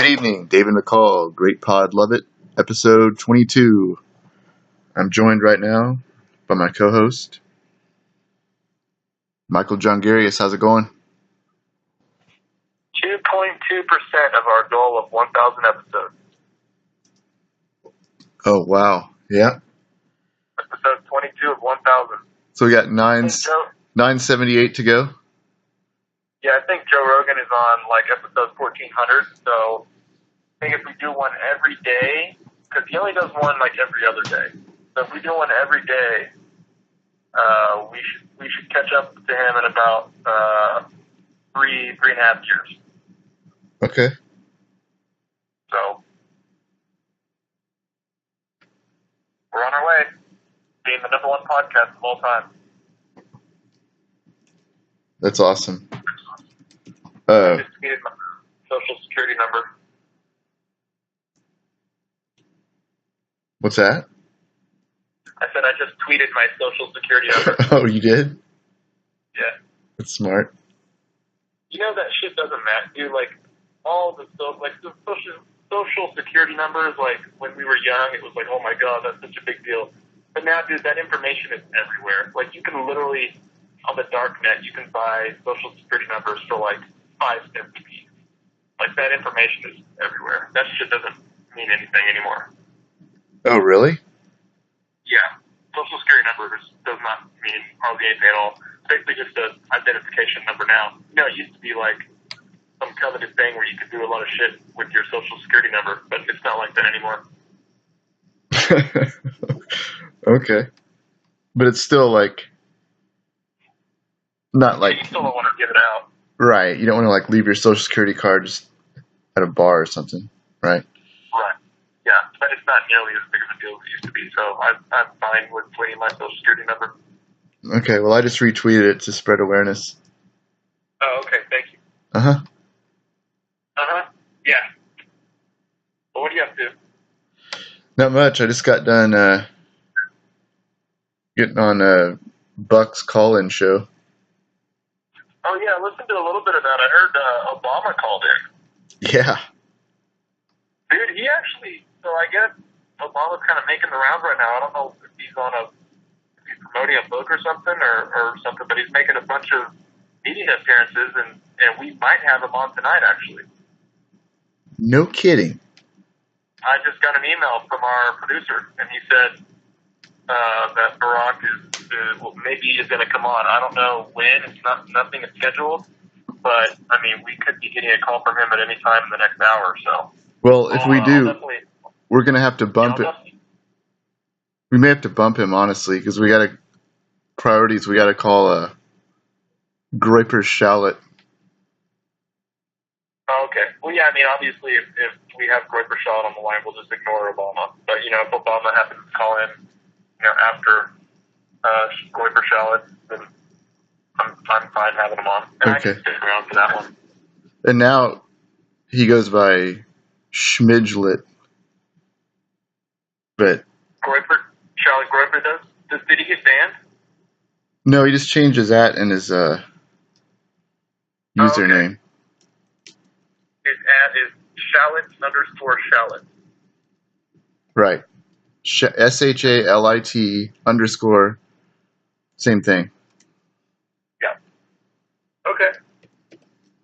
Good evening, David McCall, Great Pod, Love It, episode 22. I'm joined right now by my co-host, Michael John Garius. How's it going? 2.2% of our goal of 1,000 episodes. Oh, wow. Yeah. Episode 22 of 1,000. So we got 978 to go? Yeah, I think Joe Rogan is on like episode 1,400, so I think if we do one every day, because he only does one like every other day. So if we do one every day, we should catch up to him in about 3.5 years. Okay. So we're on our way, being the number one podcast of all time. That's awesome. I just tweeted my social security number. What's that? I said I just tweeted my social security number. Oh, you did? Yeah. That's smart. You know that shit doesn't matter, dude. Like all the social security numbers. Like when we were young, it was like, oh my god, that's such a big deal. But now, dude, that information is everywhere. Like you can literally on the dark net, you can buy social security numbers for like 5 cents a piece. Like that information is everywhere. That shit doesn't mean anything anymore. Oh, really? Yeah. Social security number does not mean hardly anything at all. It's basically just an identification number now. You know, it used to be like some coveted thing where you could do a lot of shit with your social security number, but it's not like that anymore. Okay. But it's still like, not like... You still don't want to give it out. Right. You don't want to like leave your social security card just at a bar or something, right? Right. Yeah, but it's not nearly as big of a deal as it used to be, so I'm fine with tweeting my social security number. Okay, well, I just retweeted it to spread awareness. Oh, okay, thank you. Uh-huh. Uh-huh, yeah. Well, what do you have to do? Not much. I just got done getting on Buck's call-in show. Oh, yeah, I listened to a little bit of that. I heard Obama called in. Yeah. Dude, he actually, so I guess Obama's kind of making the rounds right now. I don't know if he's promoting a book or something or something, but he's making a bunch of media appearances, and we might have him on tonight, actually. No kidding. I just got an email from our producer, and he said that Barack maybe is going to come on. I don't know when. Nothing is scheduled, but I mean, we could be getting a call from him at any time in the next hour or so. Well, if we do, we're going to have to bump it. We may have to bump him, honestly, because we got priorities. We got to call Groiper Shalit. Oh, okay. Well, yeah, I mean, obviously, if we have Groiper Shalit on the line, we'll just ignore Obama. But, you know, if Obama happens to call in, you know, after Groiper Shalit, then I'm fine having him on. And okay. I can stick around for that one. And now he goes by Schmidglet. But Shalit Groiper does? Did he get banned? No, he just changed his @ and his username. Oh, okay. His @ is Shalit_Shalit. Right. SHALIT _ same thing. Yeah. Okay.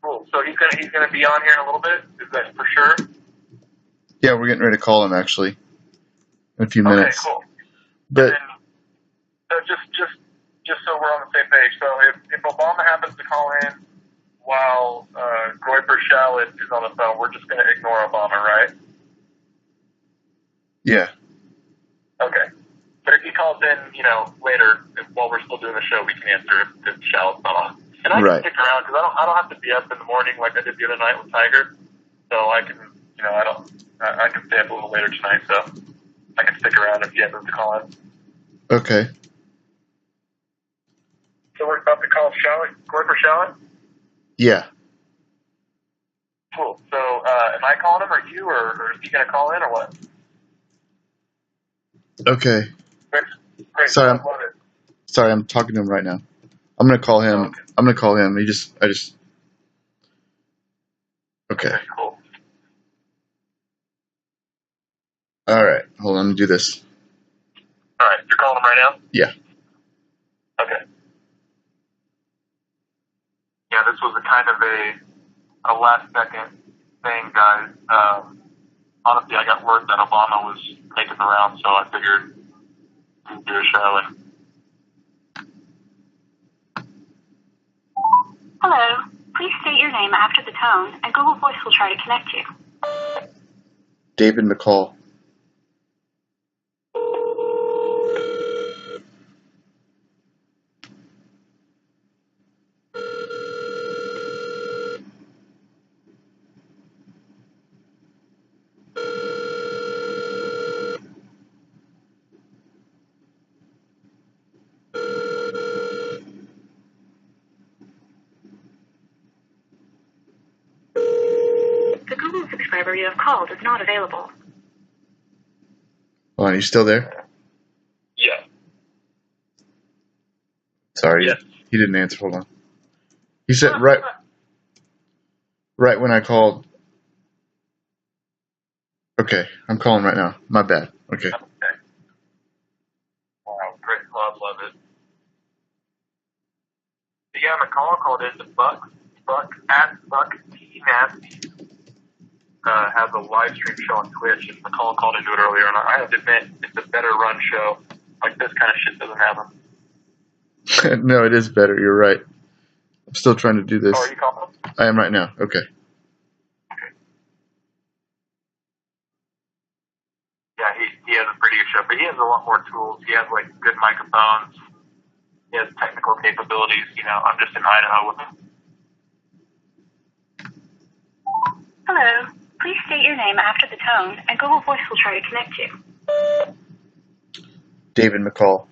Cool. So he's gonna be on here in a little bit? Is that for sure? Yeah, we're getting ready to call him actually in a few minutes. Okay, cool. But just so we're on the same page. So if Obama happens to call in while Groiper Shalit is on the phone, we're just going to ignore Obama, right? Yeah. Okay. But if he calls in, you know, later while we're still doing the show, we can answer if Shalit's not on. And I can stick around because I don't have to be up in the morning like I did the other night with Tiger. So I can, you know, I can stay up a little later tonight. So I can stick around if he happens to call in. Okay. So we're about to call Groiper Shalit? Yeah. Cool. So am I calling him or you, or is he going to call in or what? Okay. Great. Sorry, I'm talking to him right now. I'm going to call him. Okay. I'm going to call him. Okay. Okay, cool. All right. Hold on. Let me do this. All right. You're calling him right now? Yeah. Okay. Yeah, this was a kind of a last-second thing, guys. Honestly, I got word that Obama was making the rounds, so I figured we'd do a show. And hello. Please state your name after the tone, and Google Voice will try to connect you. David McCall. The Google subscriber you have called is not available. Hold on. You still there? yeah. Sorry. Yes. He didn't answer. Hold on. He said right when I called. Okay. I'm calling right now. My bad. Okay. Okay. Wow, great club, love it. But yeah, McCall called in to Buck T Nasty. Has a live stream show on Twitch, and McCall called into it earlier, and I have to admit, it's a better run show. Like, this kind of shit doesn't happen. No, it is better. You're right. I'm still trying to do this. Oh, are you calling? I am right now. Okay. Yeah, he has a pretty good show, but he has a lot more tools. He has, like, good microphones. He has technical capabilities. You know, I'm just in Idaho with him. Hello. Please state your name after the tone, and Google Voice will try to connect you. David McCall.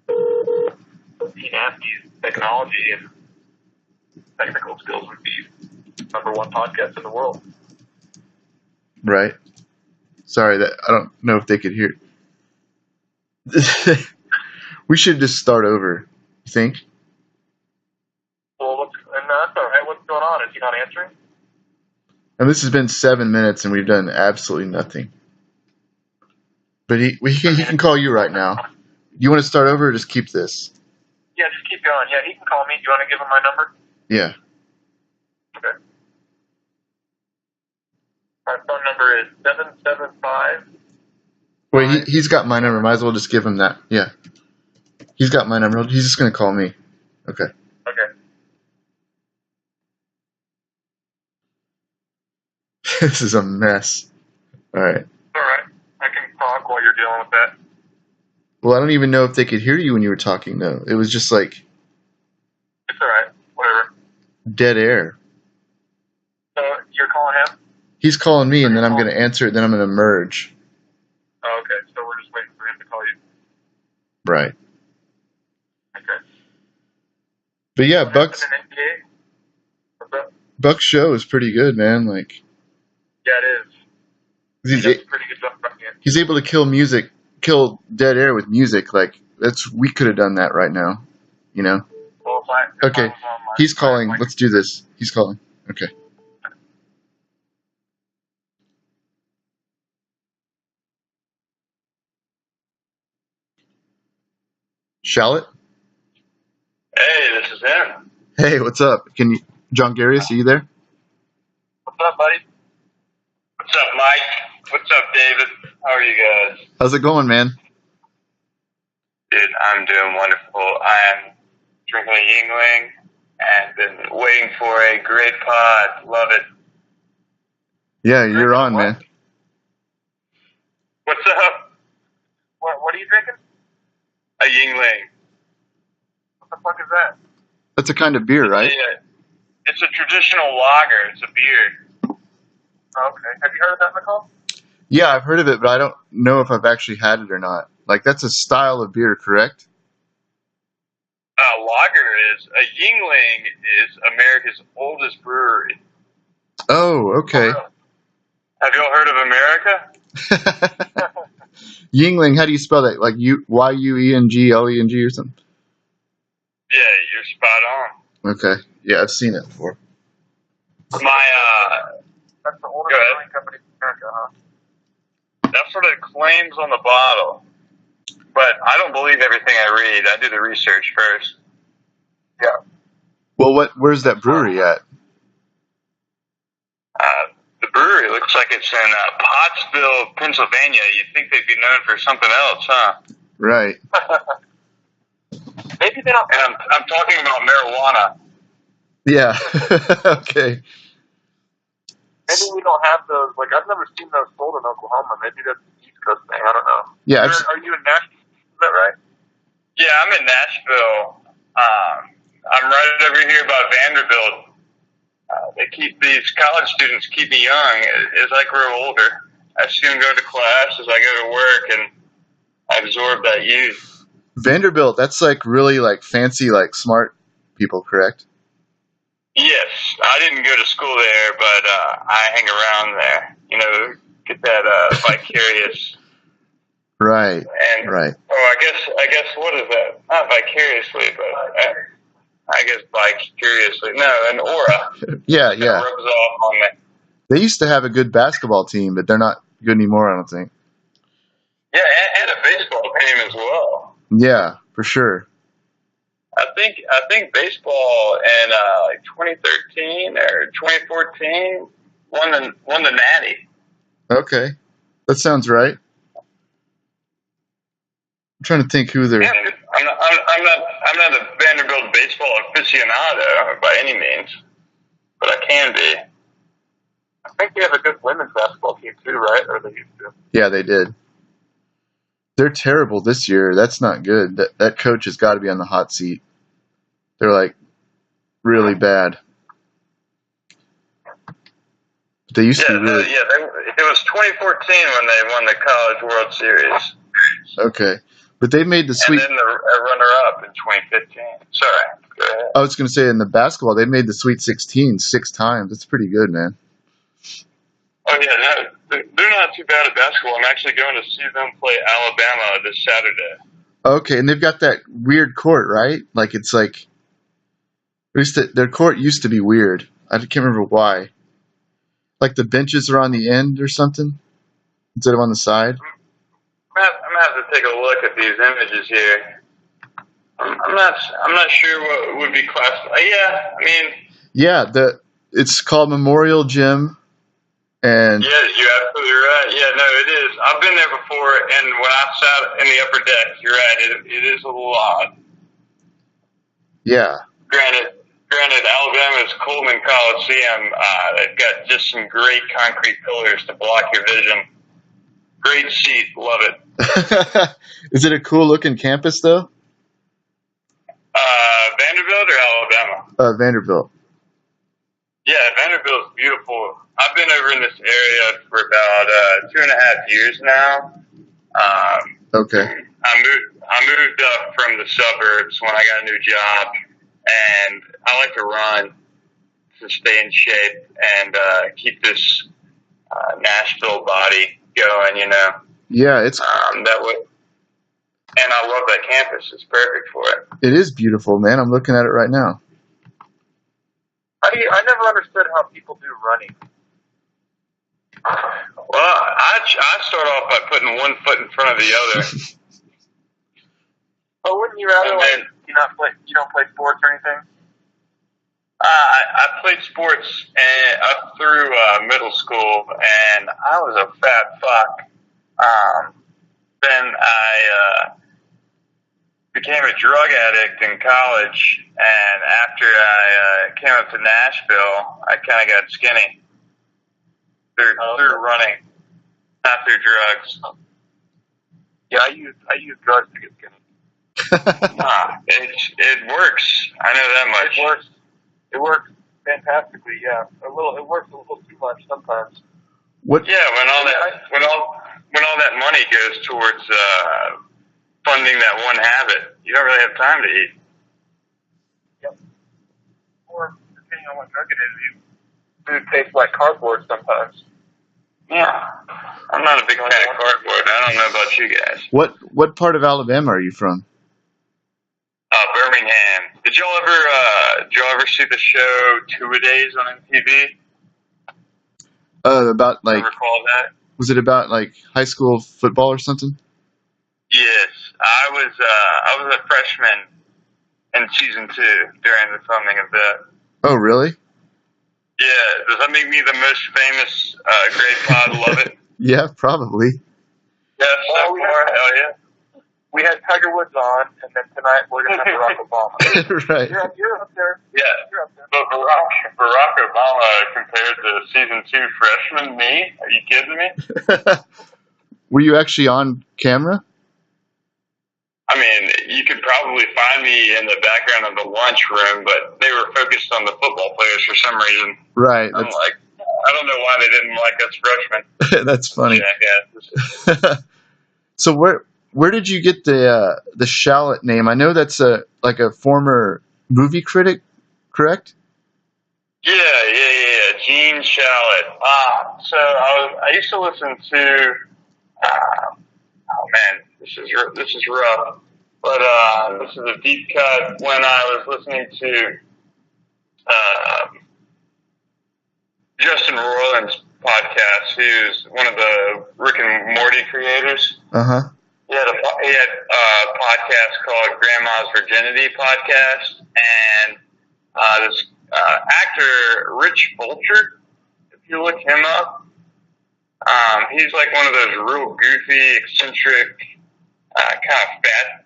T Nasty's technology and technical skills would be #1 podcast in the world. Right. Sorry, that I don't know if they could hear. We should just start over. You think? Well, that's all right. What's going on? Is he not answering? And this has been 7 minutes, and we've done absolutely nothing. But he can call you right now. You want to start over or just keep this? Yeah, just keep going. Yeah, he can call me. Do you want to give him my number? Yeah. Okay. My phone number is 775. Wait, he's got my number. Might as well just give him that. Yeah. He's got my number. He's just going to call me. Okay. Okay. This is a mess. All right. All right. I can talk while you're dealing with that. Well, I don't even know if they could hear you when you were talking, though. It was just like It's all right. Whatever. dead air. So you're calling him? He's calling me, and then I'm going to answer it, then I'm going to merge. Oh, okay. So we're just waiting for him to call you. Right. Okay. But yeah, What Buck's happened in NBA? What's up? Buck's show is pretty good, man. Like Yeah, it is. He he's does a pretty good job running it. he's able to kill dead air with music. Like we could have done that right now, you know. Well, if I Okay, was on my, he's calling. Let's do this. He's calling. Okay. Shalit? Hey, this is him. Hey, what's up? John Garius, are you there? What's up, buddy? What's up, Mike? What's up, David? How are you guys? How's it going, man? Dude, I'm doing wonderful. I'm drinking a Yingling and been waiting for a great pod. Love it. Yeah, you're on, man. What's up? What are you drinking? A Yingling. What the fuck is that? That's a kind of beer, right? Yeah. It's a traditional lager. It's a beer. Okay. Have you heard of that, Nicole? Yeah, I've heard of it, but I don't know if I've actually had it or not. Like, that's a style of beer, correct? Lager is. A Yingling is America's oldest brewery. Oh, okay. Have you all heard of America? Yingling, how do you spell that? Like Yuengleng or something? Yeah, you're spot on. Okay. Yeah, I've seen it before. That's the oldest brewing company in America, huh? That's what it claims on the bottle. But I don't believe everything I read. I do the research first. Yeah. Well, where's that brewery at? The brewery looks like it's in Pottsville, Pennsylvania. You'd think they'd be known for something else, huh? Right. Maybe they don't. And I'm talking about marijuana. Yeah. Okay. Maybe we don't have those. Like, I've never seen those sold in Oklahoma. Maybe that's an East Coast thing. I don't know. Yeah. Are you in Nashville? Is that right? Yeah, I'm in Nashville. I'm right over here by Vanderbilt. These college students keep me young. As I grow older, I see them go to class, as I go to work, and I absorb that youth. Vanderbilt, that's like really like fancy, like smart people, correct? Yes, I didn't go to school there, but I hang around there. You know, get that vicarious. Right. And, right. Oh, I guess what is that? Not vicariously, but I guess vicariously. No, an aura. Yeah. Rubs off on me. They used to have a good basketball team, but they're not good anymore, I don't think. Yeah, and a baseball team as well. Yeah, for sure. I think baseball in like 2013 or 2014 won the Natty. Okay, that sounds right. I'm trying to think who they're. Yeah, I'm not a Vanderbilt baseball aficionado by any means, but I can be. I think they have a good women's basketball team too, right? Or they used to. Yeah, they did. They're terrible this year. That's not good. That coach has got to be on the hot seat. They're like really bad. They used to be really. It was 2014 when they won the College World Series. Okay, but they made the Sweet. And then the runner-up in 2015. Sorry, go ahead. I was going to say in the basketball they made the Sweet 16 6 times. That's pretty good, man. Oh yeah, no, they're not too bad at basketball. I'm actually going to see them play Alabama this Saturday. Okay, and they've got that weird court, right? Like it's like their court used to be weird. I can't remember why. Like the benches are on the end or something instead of on the side. I'm gonna have to take a look at these images here. I'm not sure what would be classified. Yeah, I mean. Yeah, it's called Memorial Gym. And yeah, you're absolutely right. Yeah, no, it is. I've been there before, and when I sat in the upper deck, you're right. It is a little odd. Yeah. Granted, Alabama's Coleman Coliseum, they've got just some great concrete pillars to block your vision. Great seat, love it. Is it a cool looking campus though? Vanderbilt or Alabama? Vanderbilt. Yeah, Vanderbilt's beautiful. I've been over in this area for about 2.5 years now. Okay. I moved up from the suburbs when I got a new job, and I like to run to stay in shape and keep this Nashville body going. You know. Yeah, it's that way. And I love that campus. It's perfect for it. It is beautiful, man. I'm looking at it right now. I never understood how people do running. Well, I start off by putting one foot in front of the other. But wouldn't you rather you don't play sports or anything? I played sports up through middle school, and I was a fat fuck. Then I became a drug addict in college, and after I came up to Nashville, I kind of got skinny through running, not through drugs. Yeah, I use drugs to get skinny. It works. I know that much. It works fantastically. Yeah, It works a little too much sometimes. What? Yeah, when all that money goes towards funding that one habit, you don't really have time to eat. Yep. Or depending on what drug it is, food tastes like cardboard sometimes. Yeah. I'm not a big fan of cardboard. I don't know about you guys. What part of Alabama are you from? Birmingham. Did y'all ever see the show Two-A-Days on MTV? About like, Recall that? was it about like high school football or something? Yes, I was a freshman in season 2 during the filming of that. Oh, really? Yeah, does that make me the most famous grade pod? Love it. Yeah, probably. Yeah, so far, hell yeah. We had Tiger Woods on, and then tonight we're going to have Barack Obama. Right. You're up there. Yeah, You're up there. but Barack Obama compared to season 2 freshman me? Are you kidding me? Were you actually on camera? I mean, you could probably find me in the background of the lunchroom, but they were focused on the football players for some reason. Right. I'm like, I don't know why they didn't like us freshmen. That's funny. Jackasses. So where did you get the Shalit name? I know that's like a former movie critic, correct? Yeah. Gene Shalit. So I used to listen to. Oh man, this is rough. But this is a deep cut when I was listening to Justin Roiland's podcast. Who's one of the Rick and Morty creators. Uh-huh. He had a podcast called Grandma's Virginity Podcast, and this actor Rich Fulcher, if you look him up, he's like one of those real goofy, eccentric, kind of fat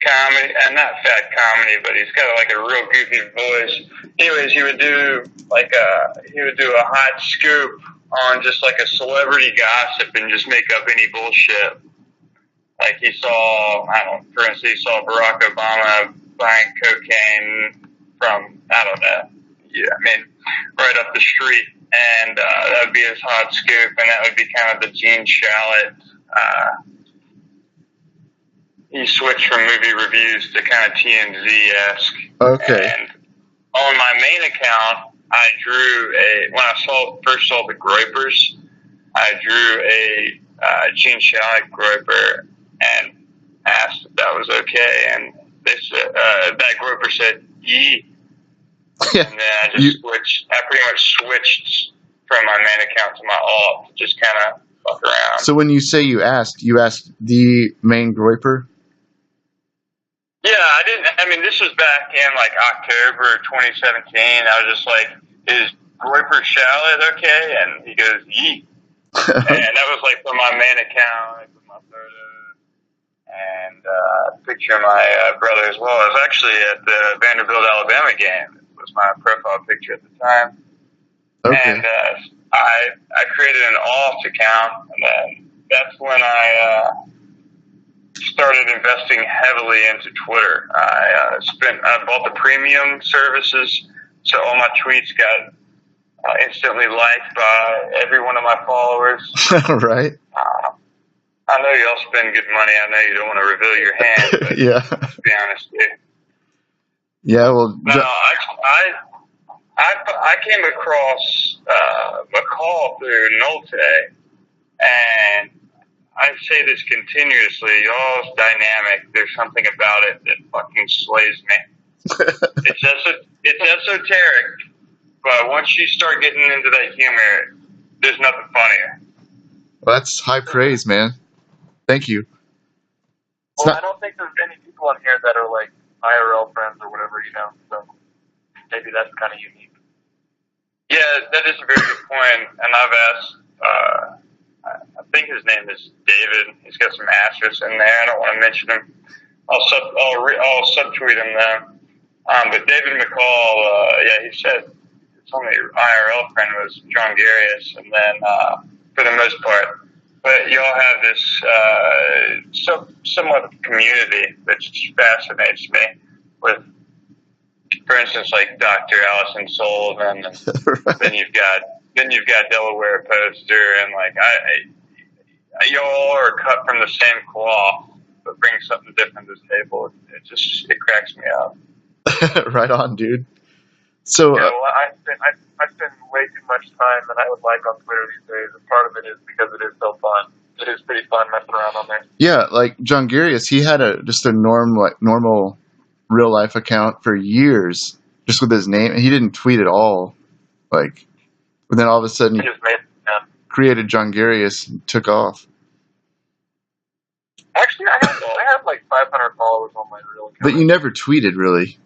comedy, not fat comedy, but he's got like a real goofy voice. Anyways, he would do a hot scoop on just like a celebrity gossip and just make up any bullshit. Like he saw, for instance, he saw Barack Obama buying cocaine from, right up the street. And that would be his hot scoop, and that would be kind of the Gene Shalit. He switched from movie reviews to kind of TMZ-esque. Okay. And on my main account, I drew when I first saw the Groypers, I drew a Gene Shalit Groyper and asked if that was okay, and they said, that Groyper said, yee. And then I just switched. I pretty much switched from my main account to my alt, just kind of fuck around. So when you say you asked the main Groyper? Yeah, I didn't. I mean, this was back in like October 2017. I was just like, "Is Groyper Shalit okay?" And he goes, "Yeet." And that was like from my main account. I put my photo and picture of my brother as well. I was actually at the Vanderbilt Alabama game. It was my profile picture at the time. Okay. And I created an alt account, and then that's when I started investing heavily into Twitter. I bought the premium services, so all my tweets got instantly liked by every one of my followers. Right. I know y'all spend good money. I know you don't want to reveal your hand, but Yeah. to be honest, dude. Yeah. Well. No, I came across McCall through Nolte, and I say this continuously. Y'all's dynamic. There's something about it that fucking slays me. It's esoteric, but once you start getting into that humor, there's nothing funnier. Well, that's high praise, man. Thank you. Well, I don't think there's any people on here that are like IRL friends or whatever, so maybe that's kind of unique. Yeah, that is a very good point, and I've asked, I think his name is David. He's got some asterisks in there. I don't want to mention him. I'll subtweet him then. But David McCall, he said his only IRL friend was John Garius, and then for the most part. But y'all have this somewhat community that just fascinates me. With, for instance, like Dr. Allison Sullivan, and Right. then you've got Delaware Poster, and like y'all are cut from the same cloth, but bring something different to the table. It cracks me up. Right on, dude. So, Yeah, well, I spend way too much time than I would like on Twitter these days, and part of it is because it is so fun. It is pretty fun messing around on there. yeah, like John Garius, he had just a normal real life account for years, just with his name. He didn't tweet at all. Like, but then all of a sudden, I he just made created John Garius and took off. Actually, I had like 500 followers on my real account. But you never tweeted, really.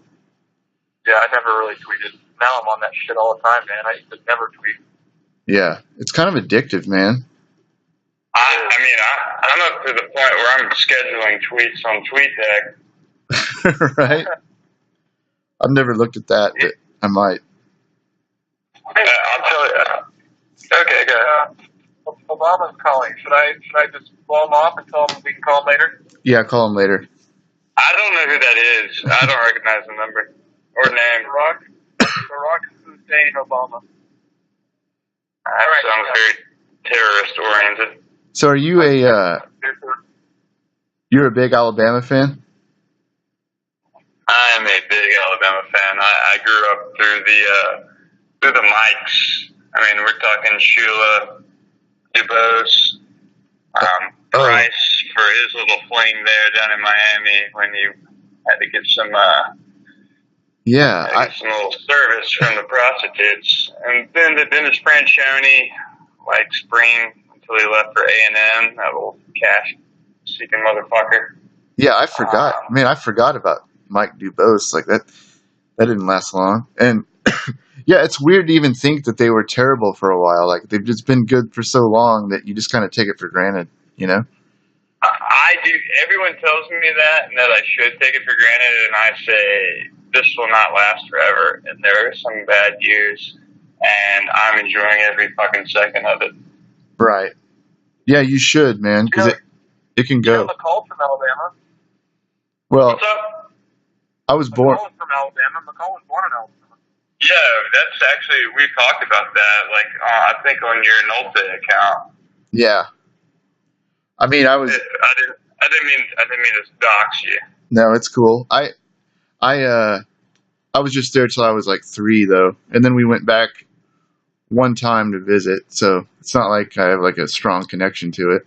Yeah, I never really tweeted. Now I'm on that shit all the time, man. I used to never tweet. Yeah, it's kind of addictive, man. I'm up to the point where I'm scheduling tweets on TweetDeck. Right? I've never looked at that, but I might. I'll tell you. Okay, go ahead. Obama's calling. Should I just blow him off and tell him we can call him later? Yeah, call him later. I don't know who that is. I don't recognize the number or name. Barack Hussein Obama. That sounds very terrorist oriented. So are you you're a big Alabama fan? I am a big Alabama fan. I grew up through the Mikes. I mean, we're talking Shula, Dubose, Price for his little fling there down in Miami when you had to get some some little service from the prostitutes, and then the Dennis Franchione, like spring until he left for A&M, that little cash seeking motherfucker. Yeah, I forgot. I forgot about Mike Dubose. Like that didn't last long. And yeah, it's weird to even think that they were terrible for a while. Like they've just been good for so long that you just kind of take it for granted, you know? I do. Everyone tells me that, and that I should take it for granted, and I say this will not last forever. And there are some bad years, and I'm enjoying every fucking second of it. Right. Yeah, you should, man, because it can go. You know McCall's from Alabama. Well, what's up? I was born. McCall is from Alabama. McCall was born in Alabama. Yeah, that's actually, we talked about that, like, I think on your Nolte account. Yeah. I mean, I was. I didn't mean to dox you. No, it's cool. I was just there till I was like 3, though, and then we went back one time to visit. So it's not like I have like a strong connection to it.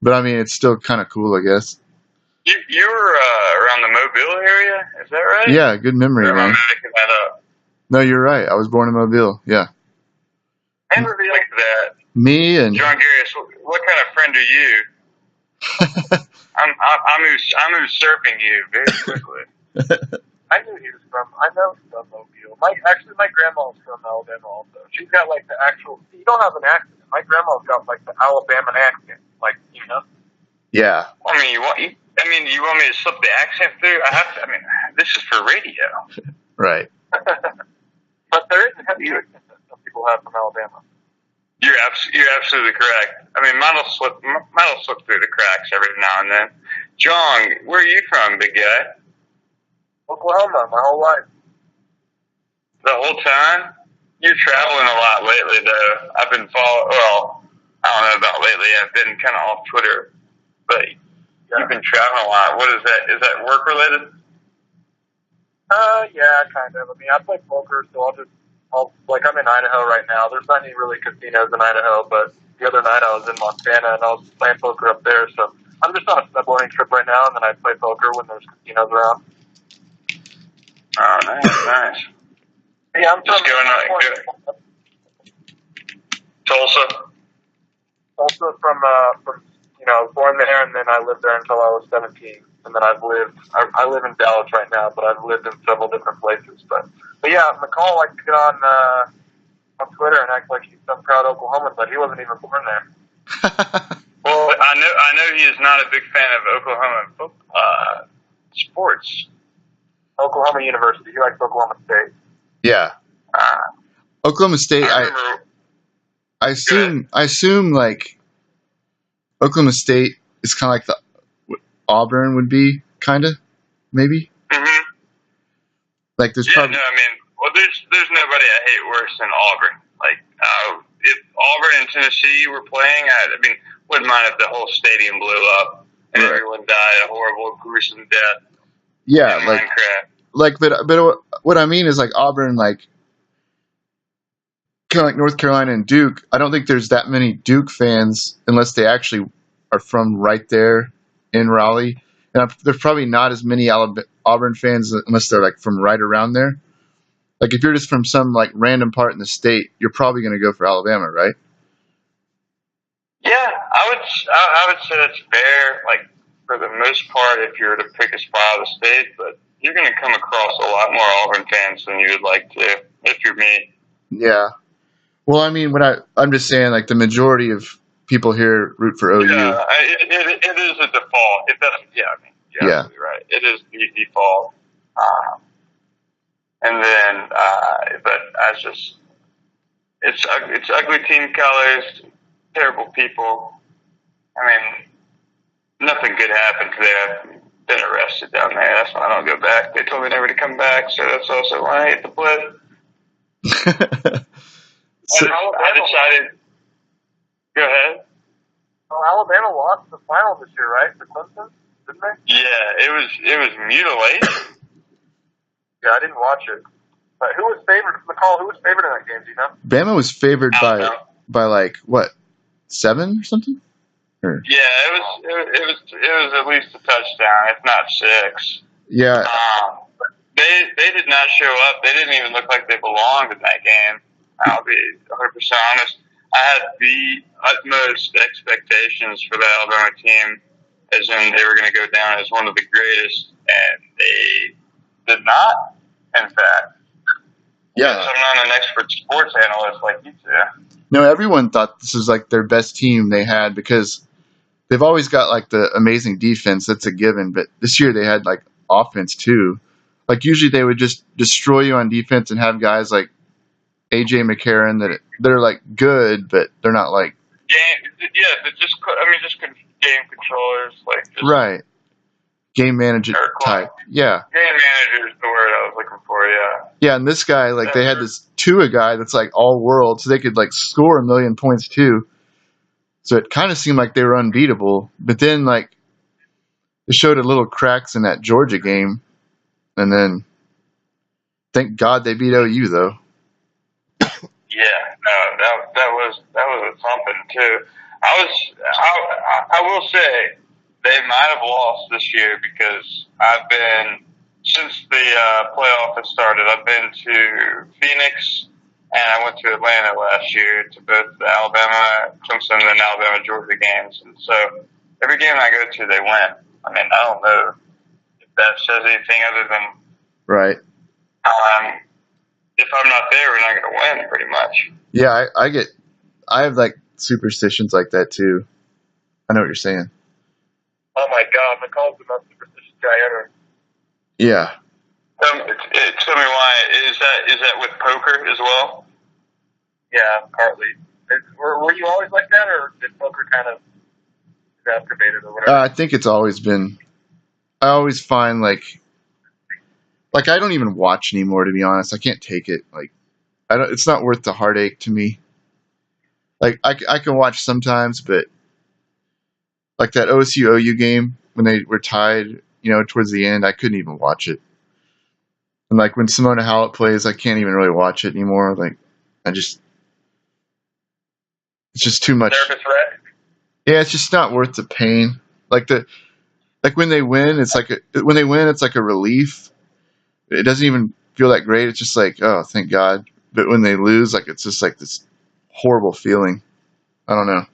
But I mean, it's still kind of cool, I guess. You were around the Mobile area, is that right? Yeah, good memory, or am I man. making that up? No, you're right. I was born in Mobile. Yeah. And look at that. Me and John Garius, what kind of friend are you? I'm usurping you very quickly. I know he's from Mobile. My grandma's from Alabama also. She's got like the actual. You don't have an accent. My grandma's got like the Alabama accent, like you know. Yeah. I mean, you want me to slip the accent through? I have to. I mean, this is for radio. Right. But there is a heavy accent that some people have from Alabama. You're absolutely correct. I mean, mine'll slip through the cracks every now and then. John, where are you from, big guy? Oklahoma, my whole life. The whole time? You're traveling a lot lately, though. I've been well, I don't know about lately. I've been kind of off Twitter, but you've been traveling a lot. What is that? Is that work related? Yeah, kind of. I mean, I play poker, so I'm in Idaho right now. There's not any really casinos in Idaho, but the other night I was in Montana and I was playing poker up there. So I'm just on a snowboarding trip right now, and then I play poker when there's casinos around. Oh, nice. Yeah, I'm just going Tulsa. Tulsa from I was born there, and then I lived there until I was 17. And then I live in Dallas right now, but I've lived in several different places. But yeah, McCall likes to get on Twitter and act like he's some proud Oklahoman, but he wasn't even born there. Well, I know he is not a big fan of Oklahoma sports. Oklahoma University. He likes Oklahoma State. Yeah. Oklahoma State. I assume like Oklahoma State is kind of like the Auburn would be, kind of, maybe. Mm-hmm. Like there's probably. No, I mean, well, there's nobody I hate worse than Auburn. Like, if Auburn and Tennessee were playing, I mean, wouldn't mind if the whole stadium blew up and everyone died a horrible, gruesome death. Yeah, but what I mean is like Auburn, like kind of like North Carolina and Duke. I don't think there's that many Duke fans unless they actually are from right there in Raleigh, and there's probably not as many Auburn fans unless they're like from right around there. Like if you're just from some like random part in the state, you're probably going to go for Alabama, right? Yeah, I would say that's fair. Like for the most part, if you were to pick a spot of the state, but you're going to come across a lot more Auburn fans than you would like to if you're me. Yeah. Well, I mean, I'm just saying, like the majority of people here root for OU. Yeah, it is a default. It doesn't. Yeah, I mean, you're Yeah. absolutely right. It is the default. And then, but it's ugly team colors, terrible people. I mean, nothing good happened today. I've been arrested down there. That's why I don't go back. They told me never to come back, so that's also why I hate the place. So, I decided. Go ahead. Well, Alabama lost the final this year, right? To Clemson, didn't they? Yeah, it was mutilation. Yeah, I didn't watch it. But who was favored? McCall, who was favored in that game? Do you know? Bama was favored Alabama. by like what, 7 or something? Or, Yeah, it was at least a touchdown, if not 6. yeah. They did not show up. They didn't even look like they belonged in that game. I'll be 100% honest. I had the utmost expectations for the Alabama team, as in they were going to go down as one of the greatest, and they did not. In fact, Yeah. yes, I'm not an expert sports analyst like you two. No, everyone thought this was like their best team they had because they've always got like the amazing defense. That's a given. But this year they had like offense too. Like usually they would just destroy you on defense and have guys like AJ McCarron they're like good, but they're not like Just game controllers, like just right game manager type. Yeah, game manager is the word I was looking for. Yeah. yeah. And this guy, like they had this Tua guy that's like all world, so they could like score 1,000,000 points too. So it kind of seemed like they were unbeatable. But then like they showed a little cracks in that Georgia game, and then thank God they beat OU though. Yeah, no, that was something too. I will say they might have lost this year because I've been since the playoff has started. I've been to Phoenix and I went to Atlanta last year to both the Alabama Clemson and Alabama Georgia games, and so every game I go to, they win. I mean, I don't know if that says anything other than Right. if I'm not there, we're not going to win, pretty much. Yeah, I have like superstitions like that too. I know what you're saying. Oh my God, McCall's the most superstitious guy ever. Yeah. Tell me why. Is that with poker as well? Yeah, partly. Were you always like that, or did poker kind of exacerbated or whatever? I think it's always been. I always find like I don't even watch anymore, to be honest. I can't take it. Like I don't. It's not worth the heartache to me. Like I can watch sometimes, but like that OSU OU game when they were tied, towards the end, I couldn't even watch it. And like when Simona Halep plays, I can't even really watch it anymore. Like it's just too much. Nervous wreck? Yeah, it's just not worth the pain. Like when they win, it's like a relief. It doesn't even feel that great. It's just like, oh, thank God. But when they lose, like it's just like this horrible feeling. I don't know.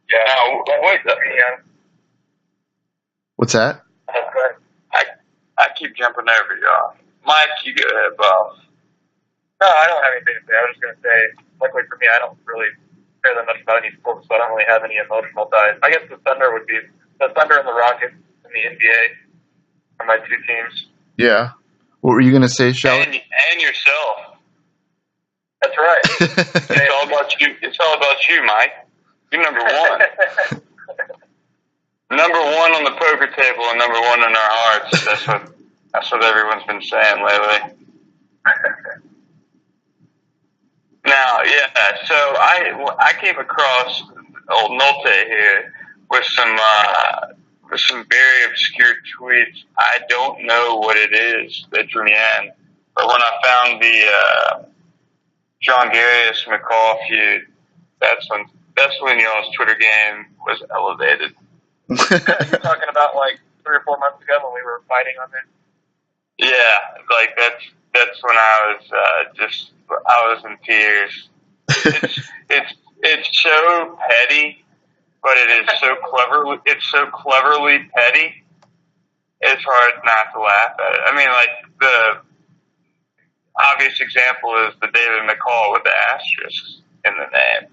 Yeah. What's that? I keep jumping over y'all. Mike, you go ahead, boss. No, I don't have anything to say. I was just going to say, luckily for me, I don't really care that much about any sports, so I don't really have any emotional ties. I guess the Thunder and the Rockets in the NBA are my two teams. Yeah. What were you going to say, Shalit? And yourself. That's right. It's all about you. It's all about you, Mike. You're number one. Number one on the poker table and number one in our hearts. That's what everyone's been saying lately. Now, yeah. So I came across old Nolte here with some some very obscure tweets. I don't know what it is that drew me in, but when I found the John Garius McCall feud, that's when y'all's Twitter game was elevated. You're talking about like 3 or 4 months ago when we were fighting on there? Yeah, like that's when I was in tears. It's so petty, but it is so cleverly. It's so cleverly petty. It's hard not to laugh at it. I mean, like the obvious example is the David McCall with the asterisks in the name.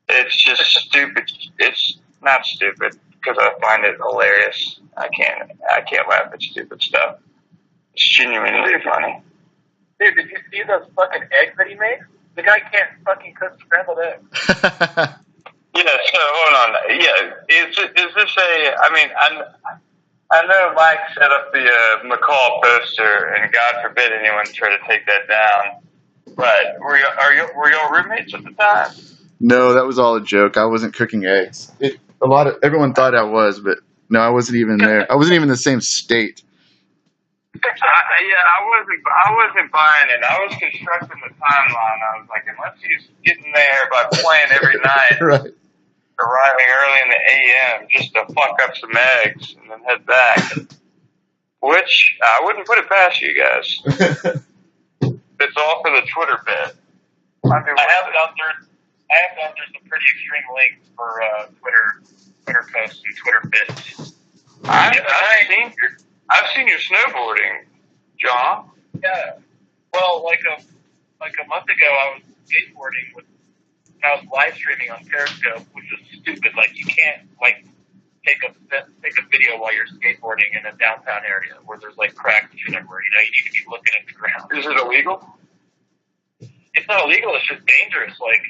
It's just stupid. It's not stupid because I find it hilarious. I can't laugh at stupid stuff. It's genuinely funny. Dude, did you see those fucking eggs that he makes? The guy can't fucking cook scrambled eggs. Yeah, so hold on. Yeah, is this a? I mean, I know Mike set up the McCall poster, and God forbid anyone try to take that down. But were y'all roommates at the time? No, that was all a joke. I wasn't cooking eggs. Everyone thought I was, but no, I wasn't even there. I wasn't even in the same state. I wasn't buying it. I was constructing the timeline. I was like, unless he's getting there by playing every night, Right. arriving early in the AM just to fuck up some eggs and then head back. Which I wouldn't put it past you guys. It's all for the Twitter bit. I have gone through some pretty extreme links for Twitter posts and Twitter bits. I've seen your snowboarding, John. Yeah. Well, like a month ago, I was skateboarding I was live streaming on Periscope, which is stupid. Like you can't like take a video while you're skateboarding in a downtown area where there's like cracks and shit everywhere. You know, you need to be looking at the ground. Is it illegal? It's not illegal. It's just dangerous. Like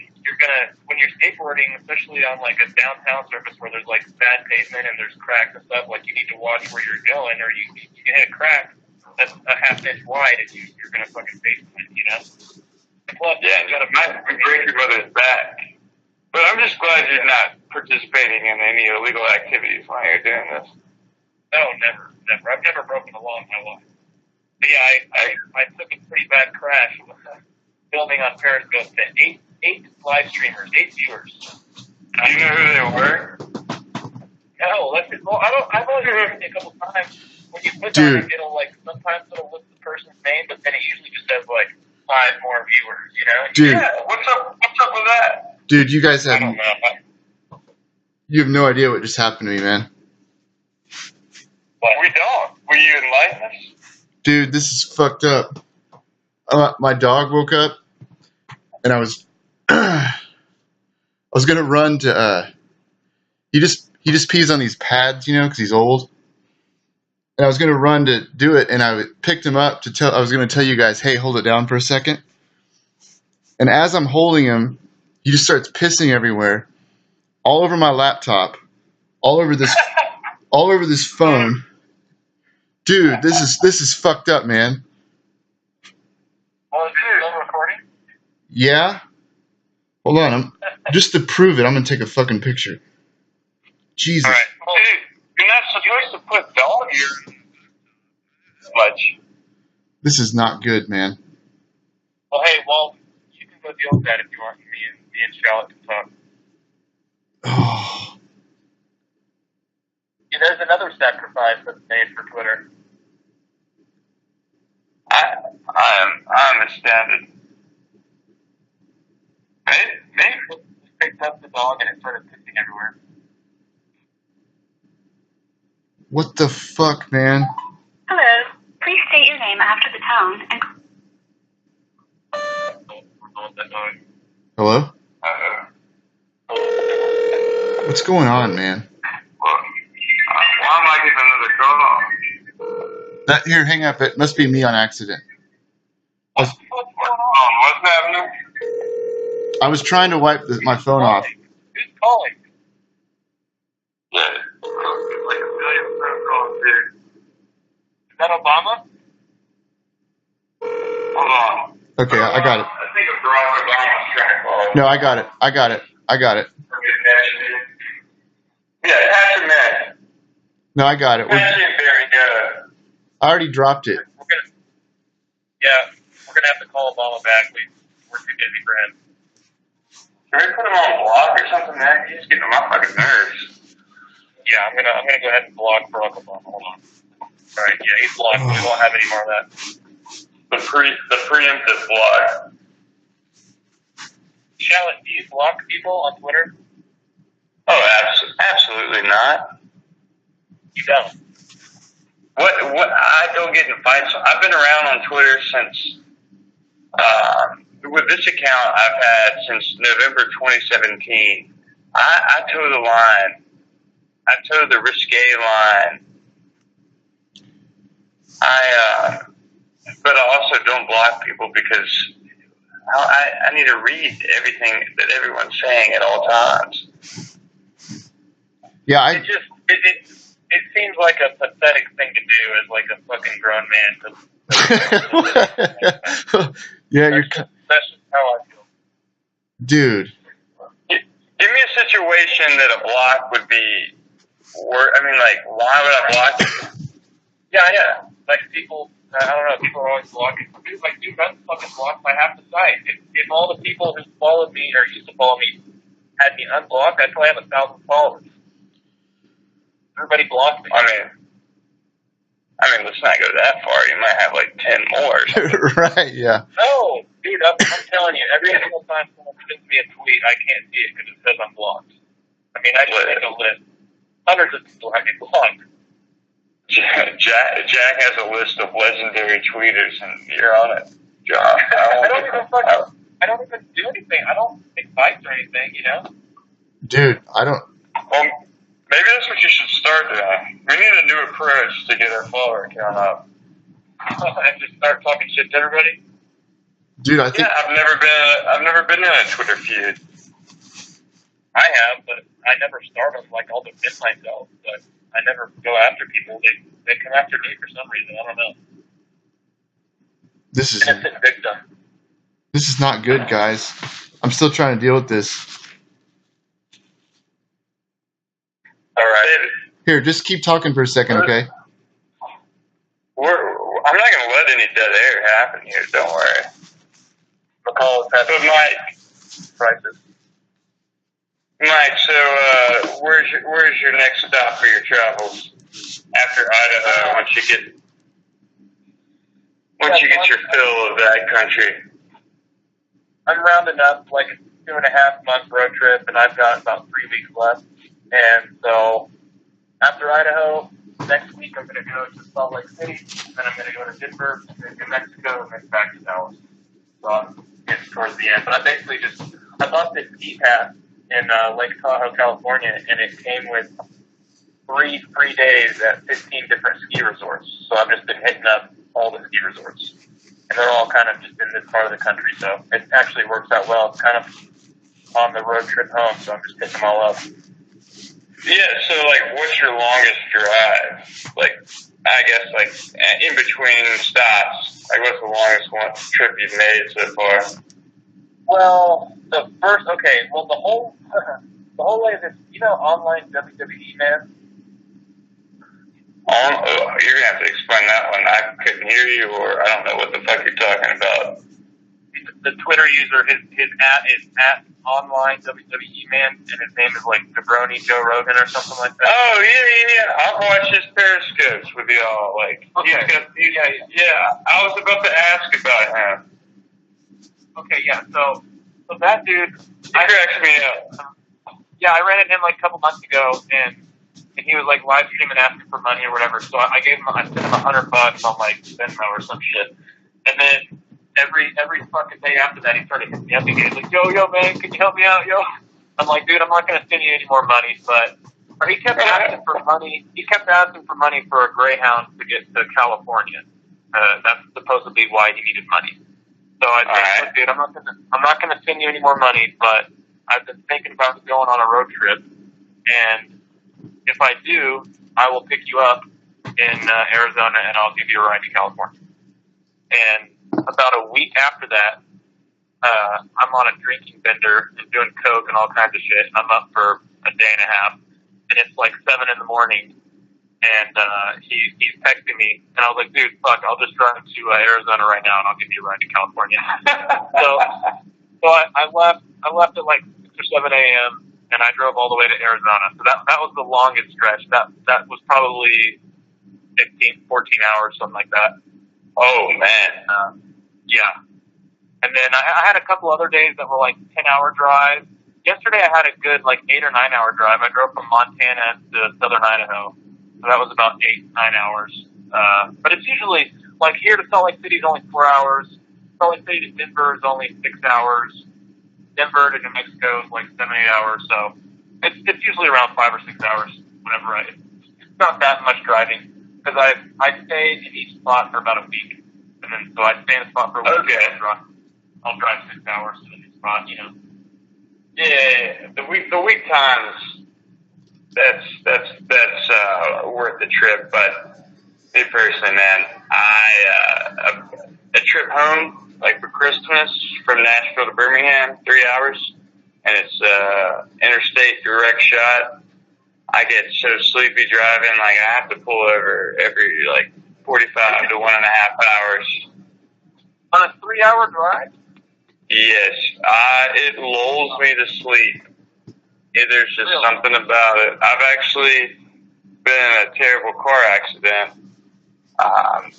when you're skateboarding, especially on like a downtown surface where there's like bad pavement and there's cracks and stuff. Like you need to watch where you're going, or you can hit a crack that's a half inch wide, and you're gonna fucking face it. You know. Plus, yeah, you might break your mother's back. But I'm just glad you're not participating in any illegal activities while you're doing this. No, never. I've never broken a law in my life. But yeah, I took a pretty bad crash filming on Periscope to eight live streamers, 8 viewers. Do you know who they were? No, I've only heard it a couple times. When you click on it, sometimes it'll list the person's name, but then it usually just says like 5 more viewers, you know? Dude. Yeah, what's up with that? Dude, you guys I don't know. You have no idea what just happened to me, man. What? We don't. Will you enlighten us? Dude, this is fucked up. My dog woke up, and I was gonna run to. He just pees on these pads, you know, because he's old. And I was gonna run to do it, and I picked him up I was gonna tell you guys, hey, hold it down for a second. And as I'm holding him, he just starts pissing everywhere, all over my laptop, all over this phone. Dude, this is fucked up, man. Well, is it still recording? Yeah. Hold on, just to prove it, I'm gonna take a fucking picture. Jesus. All right. Dude, you're not supposed to put dog ears much. This is not good, man. Well, hey, you can go deal with that if you want. Me and Shalit can talk. Oh. Yeah, there's another sacrifice that's made for Twitter. I'm astounded. Maybe picked up the dog and it started pissing everywhere. What the fuck, man? Hello. Please state your name after the tone and... Hello? What's going on, man? Why am I getting another call? Here, hang up. It must be me on accident. What's happening? I was trying to wipe my phone off. Who's calling? Yeah, like a million phone calls here. Is that Obama? Hold on. Okay, I got it. I think a Barack Obama's trying to call. No, I got it. Yeah, it has to match. No, I got it. Actually, very good. I already dropped it. We're gonna have to call Obama back. We're too busy for him. Can we put him on block or something, man? He's getting on my fucking nerves. Yeah, I'm gonna go ahead and block Barack Obama. Hold on. All right, yeah, he's blocked. We won't have any more of that. The preemptive block. Shalit, do you block people on Twitter? Oh, absolutely not. You don't. What? I don't get in fights. I've been around on Twitter since. With this account I've had since November 2017. I toe the line. I toe the risque line. But I also don't block people because I need to read everything that everyone's saying at all times. Yeah, It seems like a pathetic thing to do as like a fucking grown man. Yeah, That's just how I feel. dude. Give me a situation that a block would be. I mean, like, why would I block you? Yeah. Like people, I don't know. People are always blocking. Dude, that's fucking blocked by half the site. If all the people who followed me or used to follow me had me unblocked, I'd probably have 1,000 followers. Everybody blocked me. I mean, let's not go that far. You might have like 10 more. Or something. Right? Yeah. No, dude, I'm telling you, every single time someone sends me a tweet, I can't see it because it says I'm blocked. I mean, I just make a list. Hundreds of people have me blocked. Jack has a list of legendary tweeters, and you're on it, John. I don't even do anything. I don't take fights or anything, you know? Dude, I don't. Well, maybe that's what you should start doing. We need a new approach to get our follower count up. And just start talking shit to everybody? Dude, I think. Yeah, I've never been in a Twitter feud. I have, but I never start them. Like, I'll defend myself, but I never go after people. They come after me for some reason. I don't know. This is Innocent victim. This is not good, guys. I'm still trying to deal with this. All right. Here, just keep talking for a second, okay? I'm not going to let any dead air happen here. Don't worry. McCall has But Mike, so where's your next stop for your travels after Idaho? Once you get your fill of that country. I'm rounding up like a 2.5-month road trip, and I've got about 3 weeks left. And so after Idaho, next week I'm going to go to Salt Lake City, then I'm going to go to Denver, then New Mexico, and then back to Dallas. So I'm getting towards the end. But I bought this ski pass in Lake Tahoe, California, and it came with 3 free days at 15 different ski resorts. So I've just been hitting up all the ski resorts. And they're all kind of just in this part of the country, so it actually works out well. It's kind of on the road trip home, so I'm just hitting them all up. Yeah, so like, what's your longest drive? Like, I guess like in between stops. Like, what's the longest trip you've made so far? Well, the whole way this, online WWE, man. You're gonna have to explain that one. I couldn't hear you, or I don't know what the fuck you're talking about. The Twitter user, his at online WWE man, and his name is like Jabroni Joe Rogan or something like that. Oh yeah. I've watched his periscopes with y'all. Like, okay. I was about to ask about him. Okay, yeah. So that dude, he cracks me up. Yeah, I ran into him like a couple months ago, and he was like live streaming asking for money or whatever. So I sent him $100 on like Venmo or some shit. And then every fucking day after that, he started hitting me up again. He's like, yo, man, can you help me out, yo? I'm like, dude, I'm not gonna send you any more money, or he kept asking for money. He kept asking for money for a Greyhound to get to California. That's supposedly why he needed money. So I said, look, dude, I'm not gonna send you any more money, but I've been thinking about going on a road trip, and if I do, I will pick you up in Arizona, and I'll give you a ride to California. And about a week after that, I'm on a drinking bender and doing coke and all kinds of shit. I'm up for a day and a half, and it's like 7 in the morning, and he's texting me, and I was like, dude, fuck, I'll just drive to Arizona right now, and I'll give you a ride to California. so I left at like 6 or 7 a.m. and I drove all the way to Arizona. So that was the longest stretch. That was probably 15, 14 hours, something like that. Oh man. Yeah. And then I had a couple other days that were like 10-hour drives. Yesterday I had a good like 8 or 9 hour drive. I drove from Montana to southern Idaho. So that was about 8, 9 hours. But it's usually like here to Salt Lake City is only 4 hours. Salt Lake City to Denver is only 6 hours. Denver to New Mexico is like 7, 8 hours. So it's usually around 5 or 6 hours whenever it's not that much driving because I stay in each spot for about a week. And then so I stay in a spot for a week. Okay. I'll drive 6 hours to the new spot, you know. Yeah, the week times, that's worth the trip. But me personally, man, a trip home like for Christmas from Nashville to Birmingham, 3 hours, and it's interstate direct shot. I get so sleepy driving, like I have to pull over every like 45 to 1.5 hours. On a 3 hour drive? Yes, it lulls me to sleep. There's just something about it. I've actually been in a terrible car accident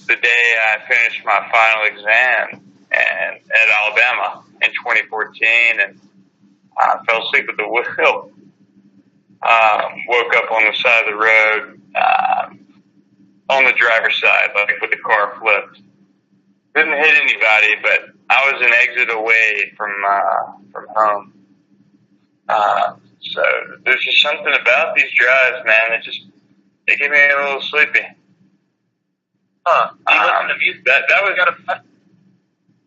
the day I finished my final exam at Alabama in 2014, and I fell asleep at the wheel. Woke up on the side of the road on the driver's side, like with the car flipped. Didn't hit anybody, but I was an exit away from home. So there's just something about these drives, man. They get me a little sleepy. Huh? Do you listen to music? That was.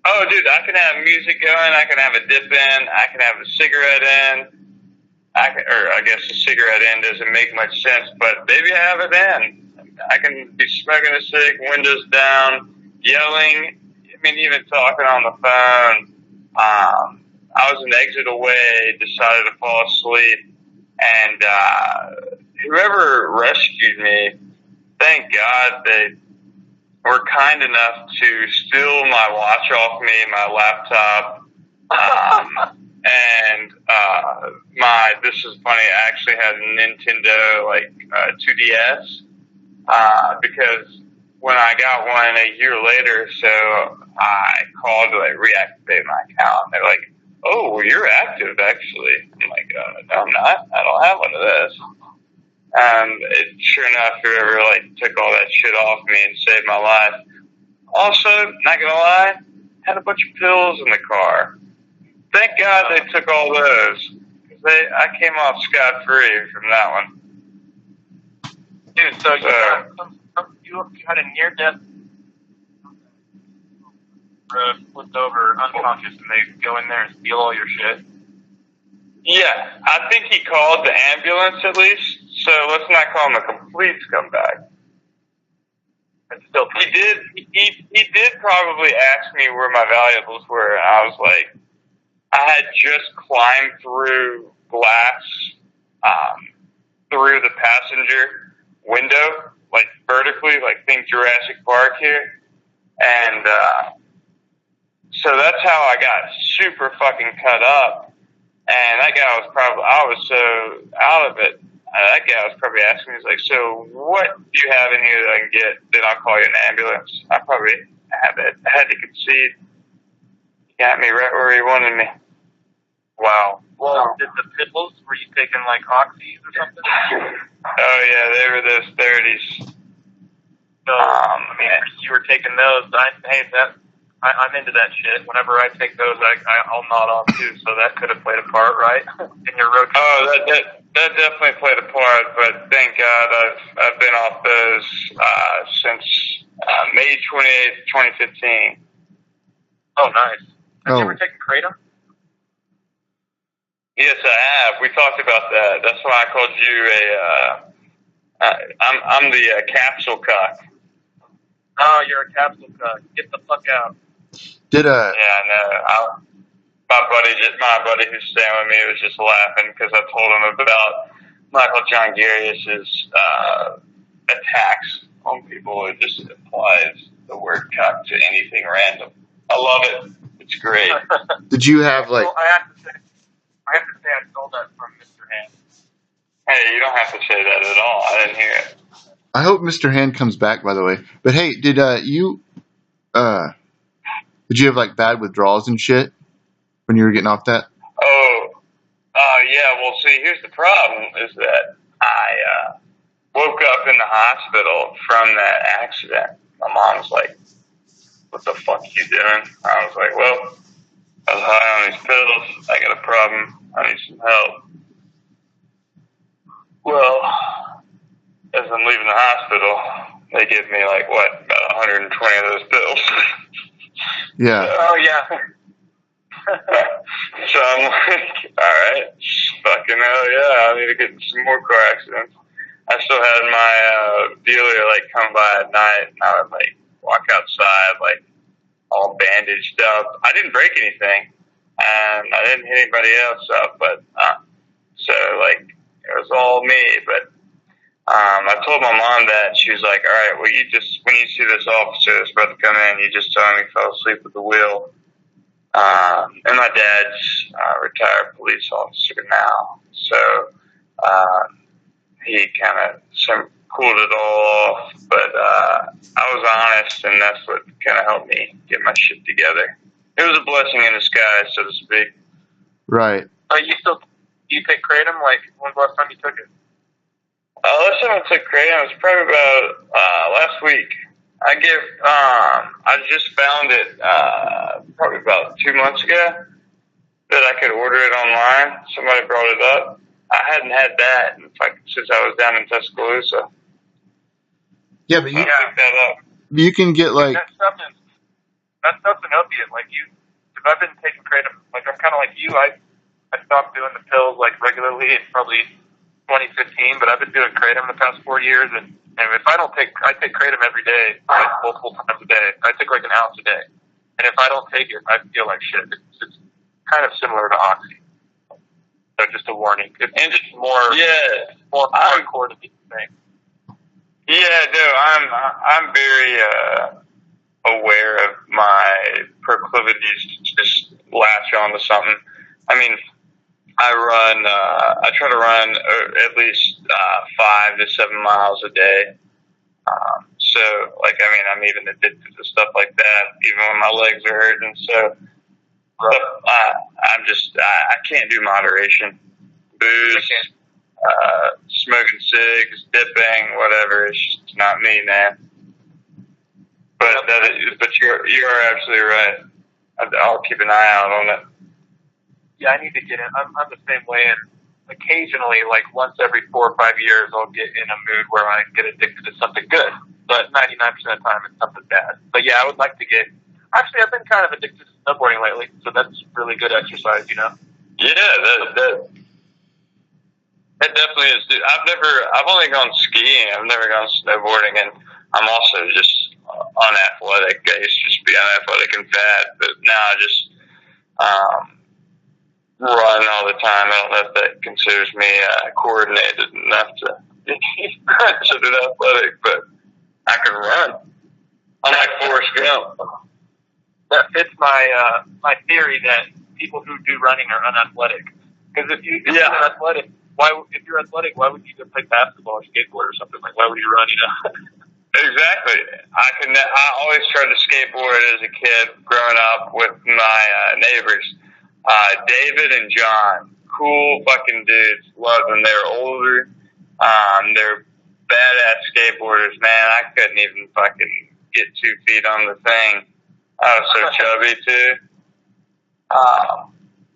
Oh, dude, I can have music going. I can have a dip in. I can have a cigarette in. I guess a cigarette in doesn't make much sense, but maybe I have it in. I can be smoking a cig, windows down, yelling. I mean, even talking on the phone. I was an exit away, decided to fall asleep, and whoever rescued me, thank God they were kind enough to steal my watch off me, my laptop, and this is funny, I actually had a Nintendo 2DS, because when I got one a year later, so I called to reactivate my account. They're like, "Oh, well, you're active actually." I'm like, "No, I'm not. I don't have one of those." Sure enough, whoever took all that shit off me and saved my life. Also, not gonna lie, had a bunch of pills in the car. Thank God they took all those. I came off scot free from that one. Dude, so you had a near death flipped over unconscious, and they go in there and steal all your shit. Yeah, I think he called the ambulance at least. So let's not call him a complete scumbag. He did probably ask me where my valuables were, and I was like, I had just climbed through glass, through the passenger window, vertically, think Jurassic Park here. And, so that's how I got super fucking cut up. And that guy I was so out of it. That guy was probably asking me, he's like, "So what do you have in here that I can get? Then I'll call you an ambulance." I probably had to concede. He got me right where he wanted me. Wow. Well, did the pills, were you taking oxys or something? Oh yeah, they were those 30s. So, you were taking those. I'm into that shit. Whenever I take those, I'll nod on too. So that could have played a part, right? In your road trip. Oh, that definitely played a part. But thank God I've been off those since May 28th, 2015. Oh, nice. Have you ever taken kratom? Yes, I have. We talked about that. That's why I called you I'm the capsule cock. Oh, you're a capsule cock. Get the fuck out. Yeah, no. My buddy who's staying with me was just laughing because I told him about Michael John Garrius's a tax on people. It just applies the word cuck to anything random. I love it. It's great. Did you have like? Well, I have to say I stole that from Mr. Hand. Hey, you don't have to say that at all. I didn't hear it. I hope Mr. Hand comes back. By the way, but hey, did you have like bad withdrawals and shit when you were getting off that? Yeah. Well, see, here's the problem: is that I woke up in the hospital from that accident. My mom's like, "What the fuck are you doing?" I was like, "Well, I was high on these pills. I got a problem. I need some help." Well, as I'm leaving the hospital, they give me like about 120 of those pills. Yeah. Oh yeah. So I'm like, all right, fucking hell yeah, I need to get in some more car accidents. I still had my dealer like come by at night, and I would like walk outside like all bandaged up. I didn't break anything, and I didn't hit anybody else up, but so like it was all me. But I told my mom that. She was like, all right, well, you just, when you see this officer that's about to come in, you just tell him he fell asleep at the wheel. And my dad's a retired police officer now, so he kind of cooled it all off. But I was honest, and that's what kind of helped me get my shit together. It was a blessing in disguise, so to speak. Right. You take kratom? Like, when's the last time you took it? Last time I took kratom was probably about last week. I just found it probably about 2 months ago that I could order it online. Somebody brought it up. I hadn't had that since I was down in Tuscaloosa. Yeah, but you picked that up. You can get like That stuff's an opiate. Like if I've been taking kratom, like I'm kind of like you. I stopped doing the pills like regularly in probably 2015, but I've been doing kratom the past 4 years, and if I take kratom every day, like multiple times a day. I take like an ounce a day, and if I don't take it, I feel like shit. It's kind of similar to Oxy. So just a warning. It's more hardcore to be the thing. Yeah, no, I'm very aware of my proclivities to just latch on to something. I mean, I try to run at least 5 to 7 miles a day. So, like, I mean, I'm even addicted to stuff like that, even when my legs are hurting. So, I can't do moderation. Booze, smoking cigs, dipping, whatever. It's just not me, man. But you're absolutely right. I'll keep an eye out on it. Yeah, I need to get in. I'm the same way, and occasionally, like once every 4 or 5 years, I'll get in a mood where I get addicted to something good. But 99% of the time, it's something bad. But yeah, I would like to get. Actually, I've been kind of addicted to snowboarding lately, so that's really good exercise, you know. Yeah, that definitely is. I've only gone skiing. I've never gone snowboarding, and I'm also just unathletic. I used to just be unathletic and fat, but now I just run all the time. I don't know if that considers me coordinated enough to be considered athletic, but I can run. I'm like Forrest Gump. That fits my theory that people who do running are unathletic. Because if you're athletic, if you're athletic, why would you go play basketball or skateboard or something? Like, why would you run? You know. Exactly. I always tried to skateboard as a kid, growing up with my neighbors, David and John. Cool fucking dudes. Love them. They're older. They're badass skateboarders. Man, I couldn't even fucking get 2 feet on the thing. I was so chubby too.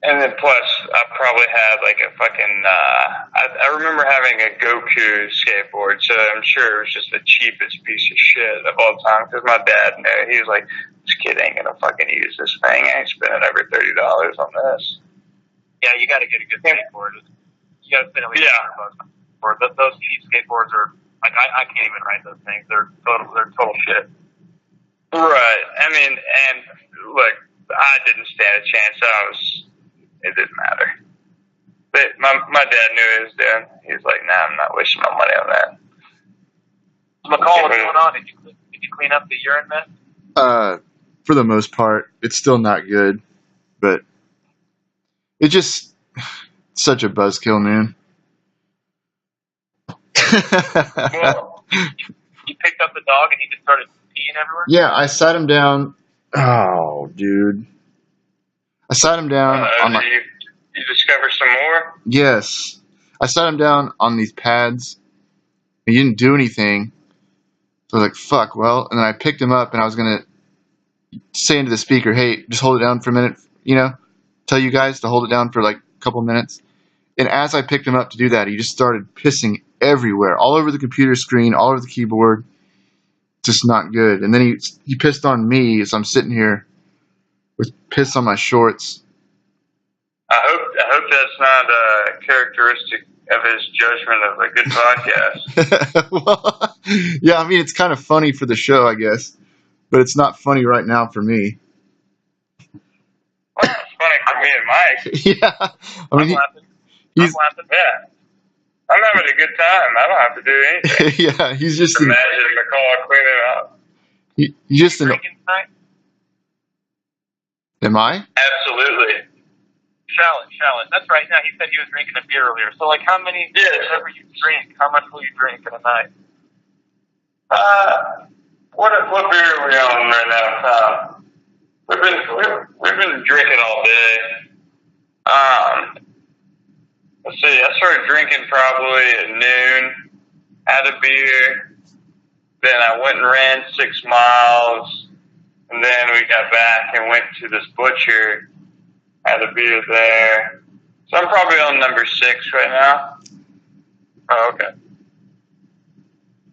And then plus, I probably had like a fucking, I remember having a Goku skateboard, so I'm sure it was just the cheapest piece of shit of all time, because my dad knew. He was like, this kid ain't gonna fucking use this thing. I ain't spending over $30 on this. Yeah, you gotta get a good skateboard. You gotta spend at least $100 for those cheap skateboards are, like, I can't even ride those things. They're total shit. Right. I mean, and look, I didn't stand a chance. It didn't matter. But my dad knew what he was doing. He was like, nah, I'm not wasting my money on that. McCall, what's going on? Did you clean up the urine mess? For the most part, it's still not good, but it just such a buzzkill, man. Well, you picked up the dog and he just started peeing everywhere? Yeah, I sat him down. Oh, dude. I sat him down on my... You discover some more? Yes. I sat him down on these pads. He didn't do anything. So I was like, fuck, well. And then I picked him up and I was going to say into the speaker, hey, just hold it down for a minute, tell you guys to hold it down for like a couple minutes. And as I picked him up to do that, he just started pissing everywhere, all over the computer screen, all over the keyboard. Just not good. And then he pissed on me as I'm sitting here with piss on my shorts. I hope that's not a characteristic of his judgment of a good podcast. Well, yeah, I mean, it's kind of funny for the show, I guess, but it's not funny right now for me. Well, it's funny for me and Mike. Yeah, I mean, I'm laughing. Yeah, I'm having a good time. I don't have to do anything. Yeah, he's just imagine McCall cleaning up. He's just drinking tonight? Am I? Absolutely. Shalit. That's right. Now he said he was drinking a beer earlier. So, like, how many whatever you drink? How much will you drink in a night? What beer are we on right now, Tom? We've been drinking all day. Let's see. I started drinking probably at noon. Had a beer. Then I went and ran 6 miles. And then we got back and went to this butcher. Had a beer there. So I'm probably on number 6 right now. Oh, okay.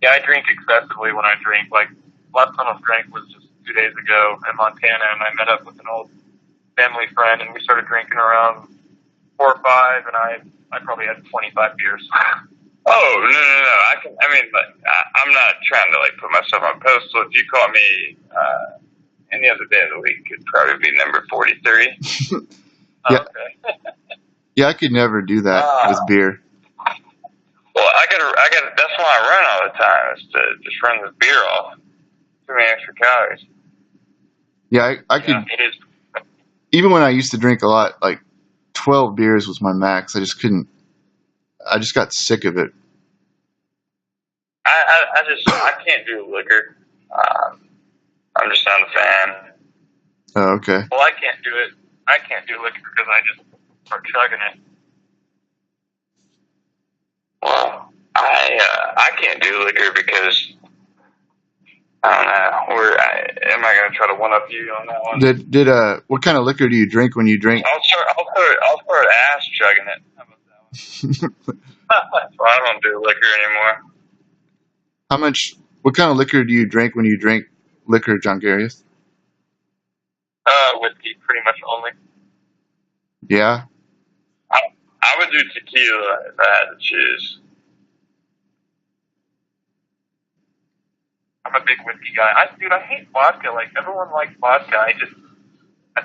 Yeah, I drink excessively when I drink. Like, last time I drank was just 2 days ago in Montana, and I met up with an old family friend, and we started drinking around 4 or 5, and I probably had 25 beers. Oh, no. I'm not trying to, like, put myself on pedestal. If you call me any other day of the week, it'd probably be number 43. Yeah. Okay. Yeah, I could never do that with beer. Well, I gotta, that's why I run all the time, is to just run the beer off. Too many extra calories. Yeah, I could, it is. even when I used to drink a lot, like 12 beers was my max. I just got sick of it. I can't do liquor. I'm just not a fan. Oh, okay. Well, I can't do it. I can't do liquor because I just start chugging it. Well, I can't do liquor because I don't know. Am I going to try to one up you on that one? What kind of liquor do you drink when you drink? I'll start ass chugging it. How about that one? Well, I don't do liquor anymore. What kind of liquor do you drink when you drink liquor, John Garius? Whiskey, pretty much only. Yeah? I would do tequila if I had to choose. I'm a big whiskey guy. I hate vodka. Like, everyone likes vodka. I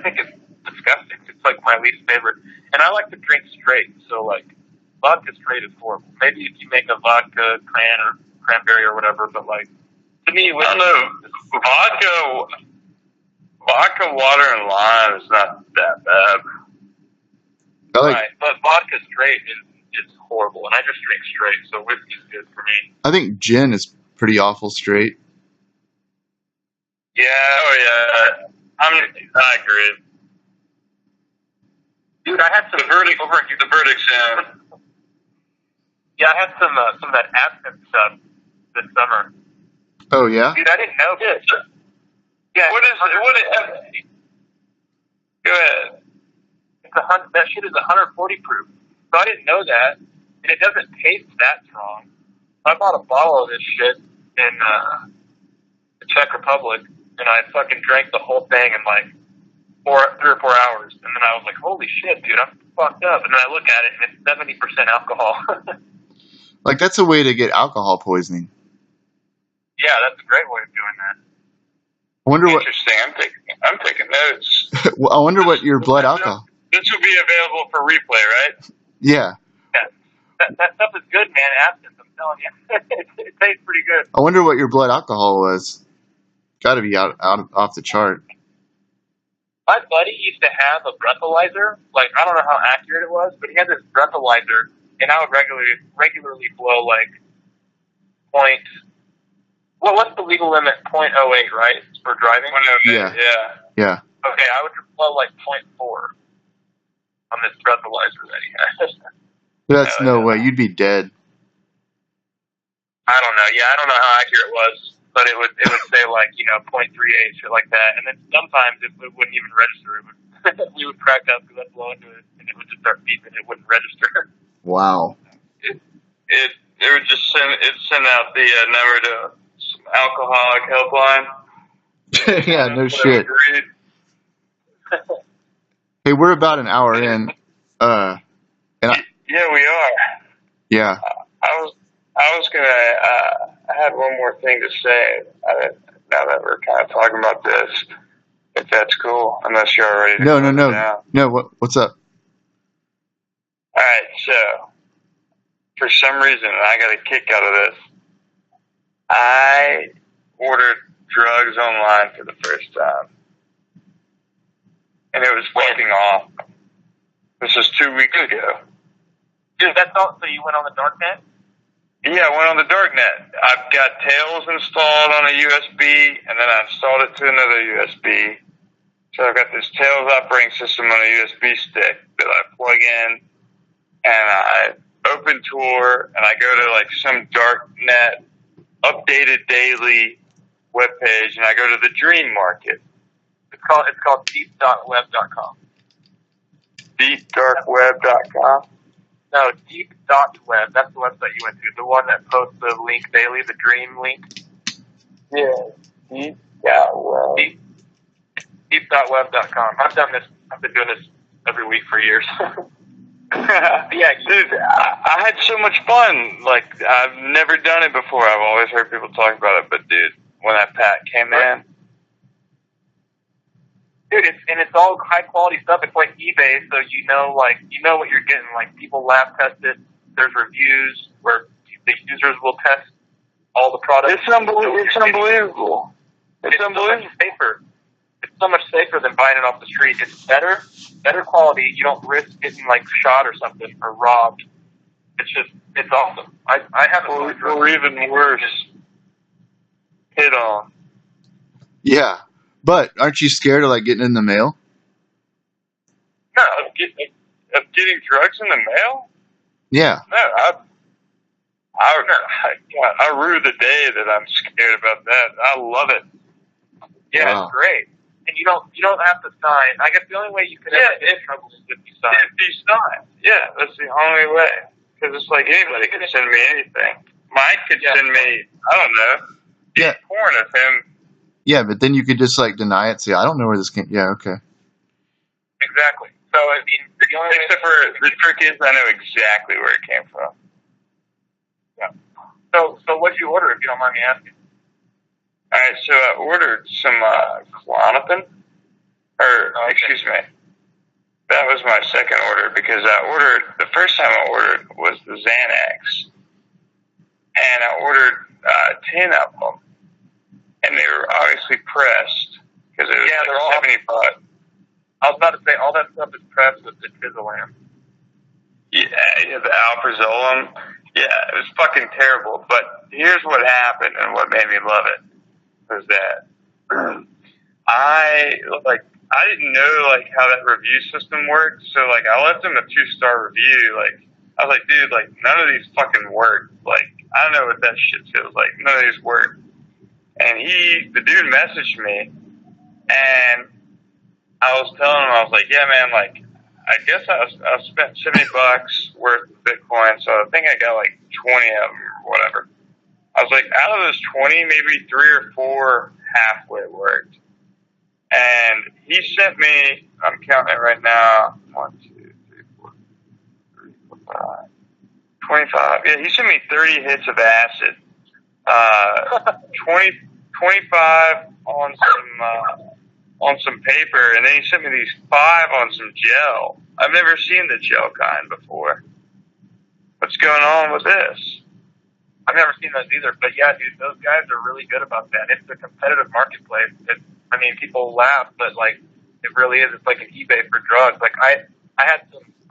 think it's disgusting. It's like my least favorite. And I like to drink straight. So, like, vodka straight is horrible. Maybe if you make a vodka cranberry or whatever, but, like, to me, I don't know. Vodka, water, and lime is not that bad. Right, but vodka straight is horrible, and I just drink straight, so whiskey's good for me. I think gin is pretty awful straight. Yeah, I agree. Dude, I had some verdict's in. Yeah, I had some of that absinthe stuff this summer. Oh yeah? Dude, I didn't know this. Yeah. What is? Go ahead. That shit is 140 proof. So I didn't know that, and it doesn't taste that strong. I bought a bottle of this shit in the Czech Republic, and I fucking drank the whole thing in like 3 or 4 hours, and then I was like, holy shit, dude, I'm fucked up. And then I look at it, and it's 70% alcohol. Like, that's a way to get alcohol poisoning. Yeah, that's a great way of doing that. I wonder Interesting. I'm taking notes. Well, I wonder what your blood alcohol. This will be available for replay, right? Yeah. That stuff is good, man. Absinthe, I'm telling you. It tastes pretty good. I wonder what your blood alcohol was. Got to be off the chart. My buddy used to have a breathalyzer. Like, I don't know how accurate it was, but he had this breathalyzer, and I would regularly blow, like, what's the legal limit? 0.08, right? For driving? 108, Yeah. Okay, I would blow, like, 0.4 on this breathalyzer that he had. That's no way. You'd be dead. I don't know. Yeah, I don't know how accurate it was, but it would say, like, 0.38, shit like that. And then sometimes it wouldn't even register. We would crack up because I'd blow into it, and it would just start beeping. It wouldn't register. Wow. It would just send out the number to some alcoholic helpline. Yeah, no shit. Hey, we're about an hour in. Yeah, we are. Yeah. I was gonna. I had one more thing to say. Now that we're kind of talking about this, if that's cool, unless you're ready to No. down. No, what's up? All right, so for some reason, I got a kick out of this. I ordered drugs online for the first time, and it was fucking off. This was 2 weeks ago. Dude, that's all. So you went on the dark net? Yeah, I went on the darknet. I've got Tails installed on a USB, and then I installed it to another USB. So I've got this Tails operating system on a USB stick that I plug in, and I open Tor, and I go to like some darknet updated daily webpage, and I go to the Dream Market. It's called deep.web.com. Deepdarkweb.com. No, deep.web. That's the website you went to. The one that posts the link daily, the Dream link. Yeah, deep.web. Deep.web.com. I've been doing this every week for years. Yeah, dude, I had so much fun. Like, I've never done it before. I've always heard people talk about it, but dude, when that pack came in, dude, it's all high quality stuff. It's like eBay, so you know what you're getting. Like, people lab test it. There's reviews where the users will test all the products. It's unbelievable. It's unbelievable. It's so much safer. It's so much safer than buying it off the street. It's better quality. You don't risk getting like shot or something or robbed. It's awesome. I haven't. Or even worse, hit on. Yeah. But aren't you scared of like getting in the mail? No, of getting drugs in the mail? Yeah. No, I rue the day that I'm scared about that. I love it. Yeah, Wow. It's great. And you don't have to sign. I guess the only way you could ever get in trouble is if you sign. If you sign. Yeah, that's the only way. Because it's like anybody can send me anything. Mike could send me, I don't know, Yeah. porn of him. Yeah, but then you could just like deny it. Say, I don't know where this came. Yeah, okay. Exactly. So I mean, the only Except for the trick is I know exactly where it came from. Yeah. So what'd you order, if you don't mind me asking? All right, so I ordered some Klonopin, excuse me. That was my second order because the first time I ordered was the Xanax, and I ordered 10 of them, and they were obviously pressed because it was they're all 75. I was about to say all that stuff is pressed with the Tizolam. Yeah, the Alprazolam. Yeah, it was fucking terrible. But here's what happened and what made me love it was that I didn't know like how that review system worked. So like I left him a 2-star review. Like I was like, dude, like none of these fucking work. Like I don't know what that shit feels like. None of these work. And the dude messaged me, and I was telling him, I was like, yeah, man, like I guess I spent $70 worth of Bitcoin, so I think I got like 20 of them or whatever. I was like, out of those 20, maybe 3 or 4 halfway worked. And he sent me, I'm counting it right now, 1, 2, 3, 4, 5, 25. Yeah, he sent me 30 hits of acid, 25 on some paper, and then he sent me these 5 on some gel. I've never seen the gel kind before. what's going on with this? I've never seen those either, but yeah, dude, those guys are really good about that. It's a competitive marketplace. I mean, people laugh, but like, it really is. It's like an eBay for drugs. Like I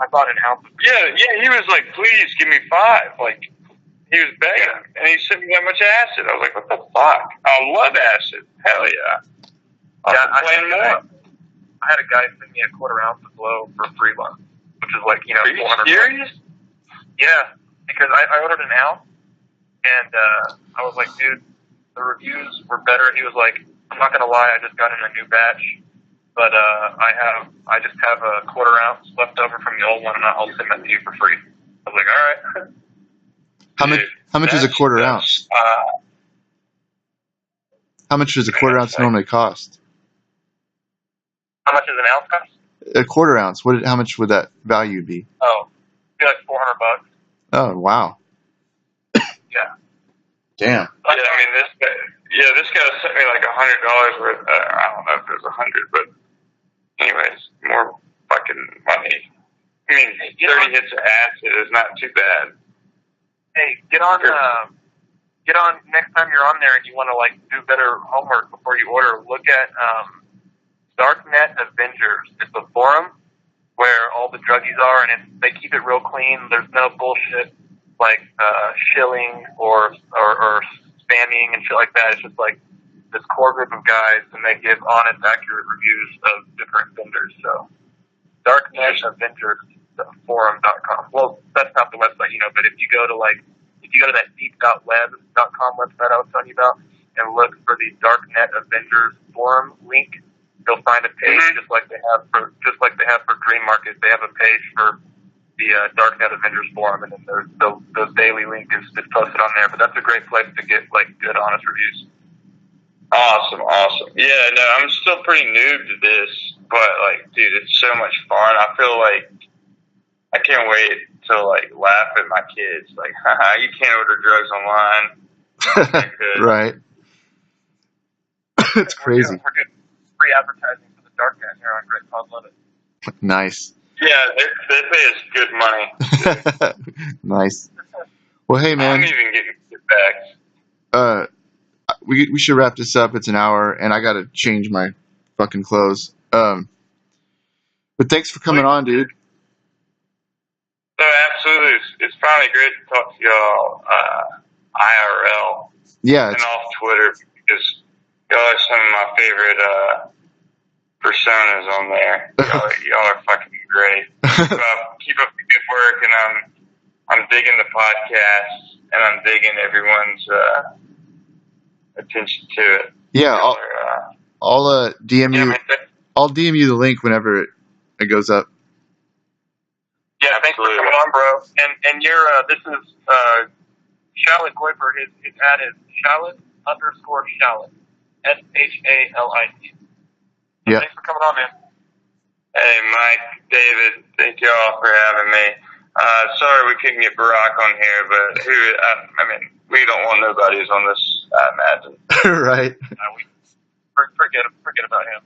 bought an ounce of Yeah, he was like, please give me 5. Like, he was begging, and he sent me that much acid. I was like, what the fuck? I love acid. Hell yeah. I had a guy send me a quarter ounce of blow for $3, which is like, Are you 400 serious? Yeah, because I ordered an ounce, and I was like, dude, the reviews were better. He was like, I'm not gonna lie, I just got in a new batch, but I just have a quarter ounce left over from the old one, and I'll send that to you for free. I was like, all right. How much is a quarter ounce? How much does a quarter ounce normally cost? How much does an ounce cost? A quarter ounce. How much would that value be? Oh, it'd be like $400. Oh, wow. Yeah. Damn. Yeah, I mean, this guy sent me like $100 worth. I don't know if it was 100, but anyways, more fucking money. I mean, 30 hits of acid is not too bad. Hey, get on next time you're on there and you want to like do better homework before you order. Look at Darknet Avengers. It's a forum where all the druggies are, and they keep it real clean. There's no bullshit like shilling or spamming and shit like that. It's just like this core group of guys, and they give honest, accurate reviews of different vendors. So Darknet Avengers forum.com. Well, that's not the website, but if you go to that deep.web.com website I was telling you about and look for the Darknet Avengers forum link, you'll find a page just like they have for Dream Market. They have a page for the Darknet Avengers forum, and then there's the daily link is posted on there. But that's a great place to get like good, honest reviews. Awesome. Yeah, no, I'm still pretty new to this, but like, dude, it's so much fun. I feel like I can't wait to like laugh at my kids. Like, haha, you can't order drugs online. Right. It's crazy. We're doing free advertising for the Darknet here on Great Pod Love It. Nice. Yeah, they pay us good money. Nice. Well, hey, man. I'm even getting kickbacks. We should wrap this up. It's an hour, and I got to change my fucking clothes. But thanks for coming on, dude. No, absolutely. It's finally great to talk to y'all IRL. Yeah. And off Twitter, because y'all are some of my favorite personas on there. Y'all are fucking great. Keep up the good work, and I'm digging the podcast, and I'm digging everyone's attention to it. Yeah, I'll DM you. I'll DM you the link whenever it goes up. Yeah, thanks for coming on, bro. And this is Shalit Goiper. His ad is Shalit _Shalit. SHALIT. Yeah. Thanks for coming on, man. Hey, Mike, David, thank you all for having me. Sorry we couldn't get Barack on here, but we don't want nobodies on this, I imagine. Right. Forget about him.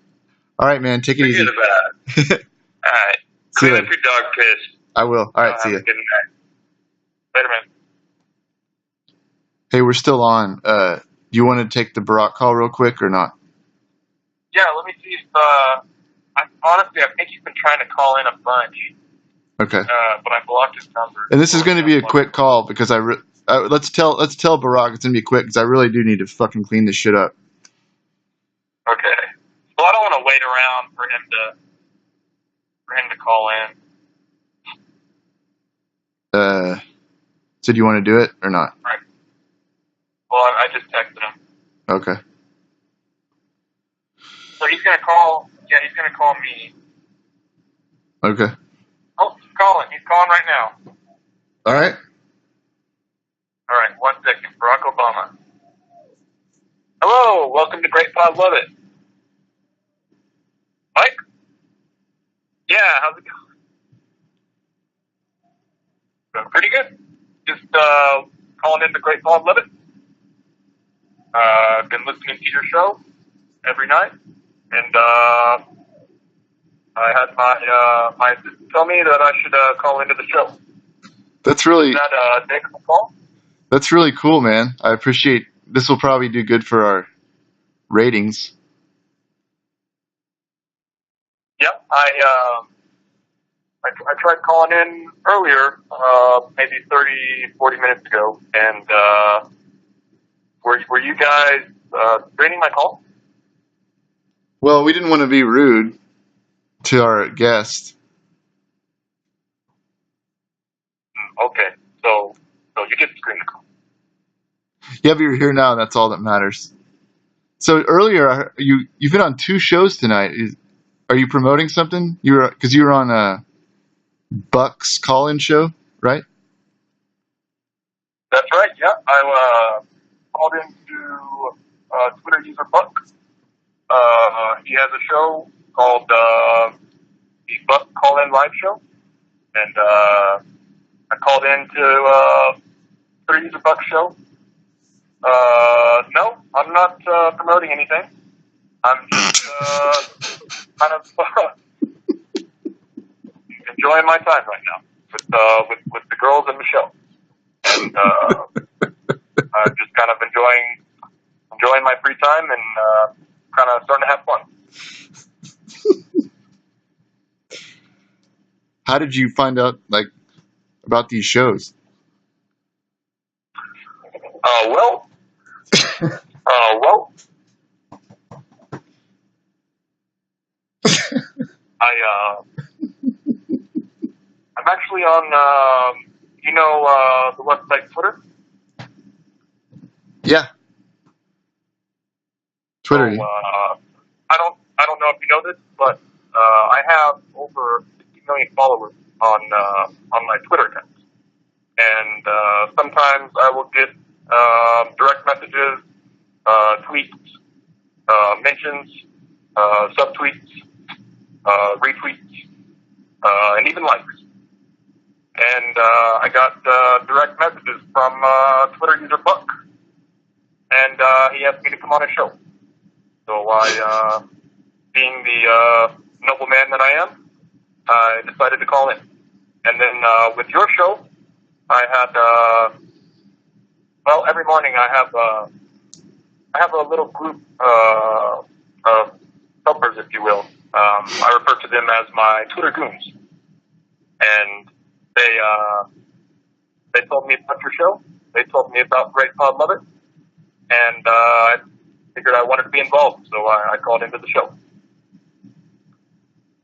All right, man. Take it easy. Forget about it. All right. Clean up your dog piss. I will. All right, see ya. Good night. Later, man. Hey, we're still on. Do you want to take the Barack call real quick or not? Yeah, let me see if I think he's been trying to call in a bunch. Okay. But I blocked his number. And this is going to be a quick call because let's tell Barack it's going to be quick because I really do need to fucking clean this shit up. Okay. Well, I don't want to wait around for him to call in. So do you want to do it or not? Right. Well, I just texted him. Okay. So he's gonna call. Yeah, he's gonna call me. Okay. Oh, he's calling. He's calling right now. All right. All right. 1 second. Barack Obama. Hello. Welcome to Great Pod Love It. Mike? Yeah. How's it going? Pretty good. Just calling in the Great Pod Love It. Been listening to your show every night, and I had my assistant tell me that I should call into the show. That's really Is that a take call? that's really cool, man. I appreciate. This will probably do good for our ratings. Yep. I tried calling in earlier, maybe 30, 40 minutes ago, and were you guys screening my call? Well, we didn't want to be rude to our guest. Okay, so you did screen the call. Yeah, but you're here now. And that's all that matters. So earlier, you've been on 2 shows tonight. Are you promoting something? You were on a Buck's call-in show, right? That's right. Yeah, I called into Twitter user Buck. He has a show called the Buck Call In Live Show, and I called into Twitter user Buck show. No, I'm not promoting anything. I'm just kind of enjoying my time right now with the girls and Michelle, and I'm just kind of enjoying my free time and kind of starting to have fun. How did you find out about these shows? Well, I'm actually on the website Twitter. Yeah, Twitter. So, I don't know if you know this, but I have over 50 million followers on my Twitter account, and sometimes I will get direct messages, tweets, mentions, subtweets, retweets, and even likes. And I got direct messages from Twitter user Buck, and he asked me to come on his show. So I, being the noble man that I am, I decided to call in. And then with your show, I had every morning I have a little group of helpers, if you will. I refer to them as my Twitter goons, and they told me about your show. They told me about Great Pod Love It, and I figured I wanted to be involved, so I called into the show.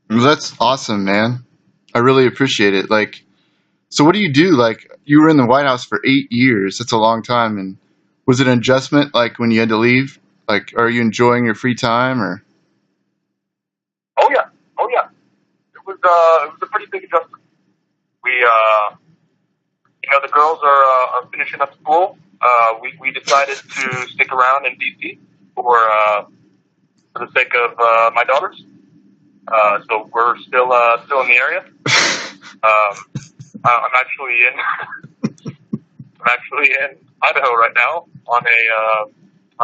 Well, that's awesome, man. I really appreciate it. So what do you do? You were in the White House for 8 years. That's a long time. And was it an adjustment, when you had to leave? Are you enjoying your free time, or? Oh yeah. It was a pretty big adjustment. We, the girls are finishing up school. We decided to stick around in DC for the sake of my daughters. So we're still in the area. I'm actually in Idaho right now on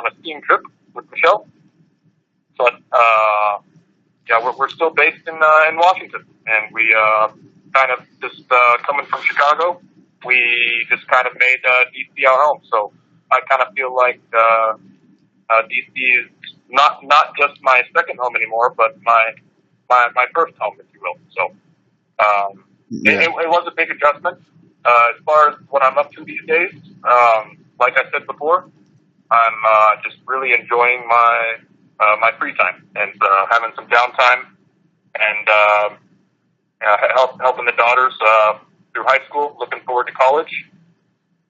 a skiing trip with Michelle. But we're still based in Washington, and we kind of just coming from Chicago. We just kind of made DC our home. So I kind of feel like DC is not just my second home anymore, but my first home, if you will. So it was a big adjustment. As far as what I'm up to these days, like I said before, I'm just really enjoying my free time and having some downtime and helping the daughters through high school. Looking forward to college.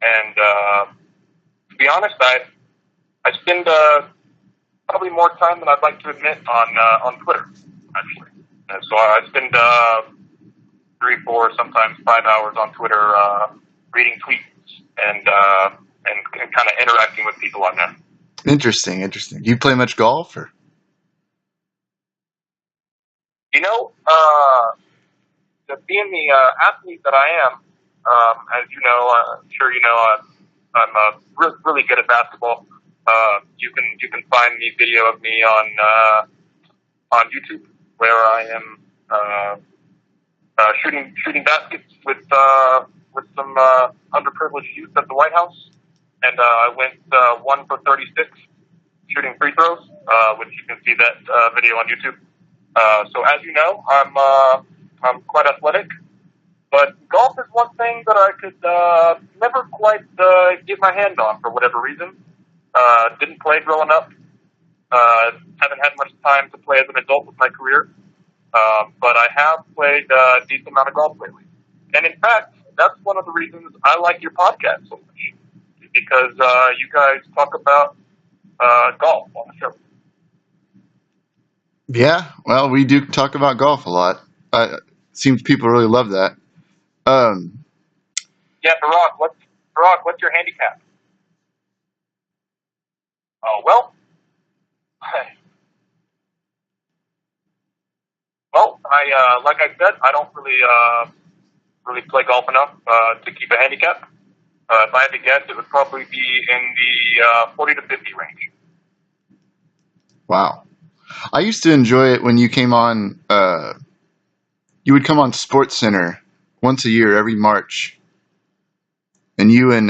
And to be honest, I spend probably more time than I'd like to admit on Twitter, actually. And so I spend 3, 4, sometimes 5 hours on Twitter reading tweets and kind of interacting with people on there. Interesting. Do you play much golf, or? Being the athlete that I am, as you know, I'm sure you know, I'm really good at basketball. You can find me video of me on YouTube where I am shooting baskets with some underprivileged youth at the White House, and I went 1 for 36 shooting free throws, which you can see that video on YouTube. So as you know, I'm quite athletic, but golf is one thing that I could never quite get my hand on for whatever reason. Didn't play growing up. Haven't had much time to play as an adult with my career. But I have played a decent amount of golf lately. And in fact, that's one of the reasons I like your podcast so much. Because you guys talk about golf on the show. Yeah, well, we do talk about golf a lot. Seems people really love that. Yeah, Barack, what's your handicap? Oh, well, I like I said, I don't really play golf enough to keep a handicap. If I had to guess, it would probably be in the 40 to 50 range. Wow. I used to enjoy it when you came on. You would come on Sports Center once a year, every March, and you and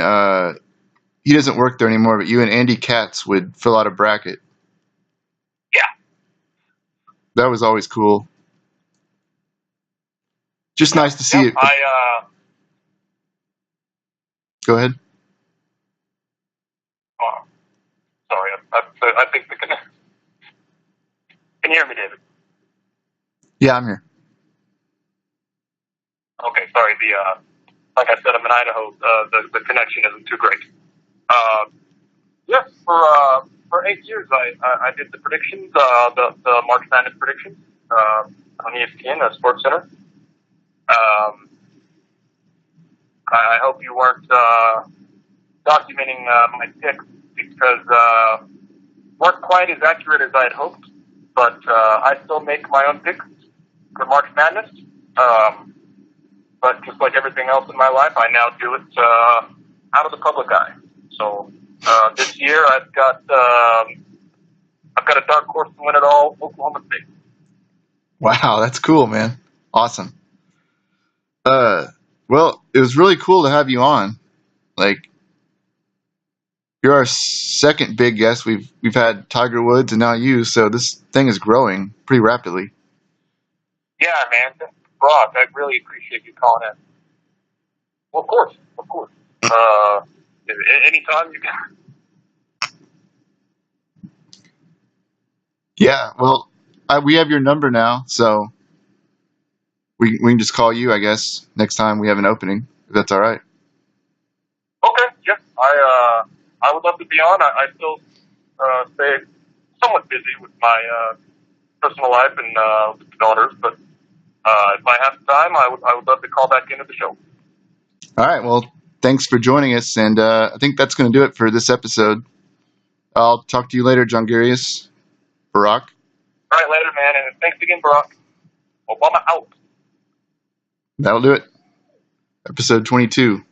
he doesn't work there anymore, but you and Andy Katz would fill out a bracket. Yeah. That was always cool. Just nice to see it. Go ahead. Sorry, I think the connection. Can you hear me, David? Yeah, I'm here. Okay, sorry. Like I said, I'm in Idaho. The connection isn't too great. Yes, for 8 years, I did the predictions, the March Madness predictions on ESPN, Sports Center. I hope you weren't documenting my picks because weren't quite as accurate as I had hoped. But I still make my own picks for March Madness. But just like everything else in my life, I now do it out of the public eye. So this year, I've got a dark horse to win it all, Oklahoma State. Wow, that's cool, man. Awesome. Well, it was really cool to have you on. Like, you're our second big guest. We've had Tiger Woods and now you, so this thing is growing pretty rapidly. Yeah, man. Brock, I really appreciate you calling in. Well, of course. Anytime you can. Yeah, well, we have your number now, so we can just call you, I guess, next time we have an opening, if that's all right. Okay, yeah. I would love to be on. I still stay somewhat busy with my personal life and with the daughters, but if I have time, I would love to call back into the show. All right, well, thanks for joining us, and I think that's going to do it for this episode. I'll talk to you later, John Garius. Barack. All right, later, man, and thanks again, Barack. Obama out. That'll do it. Episode 22.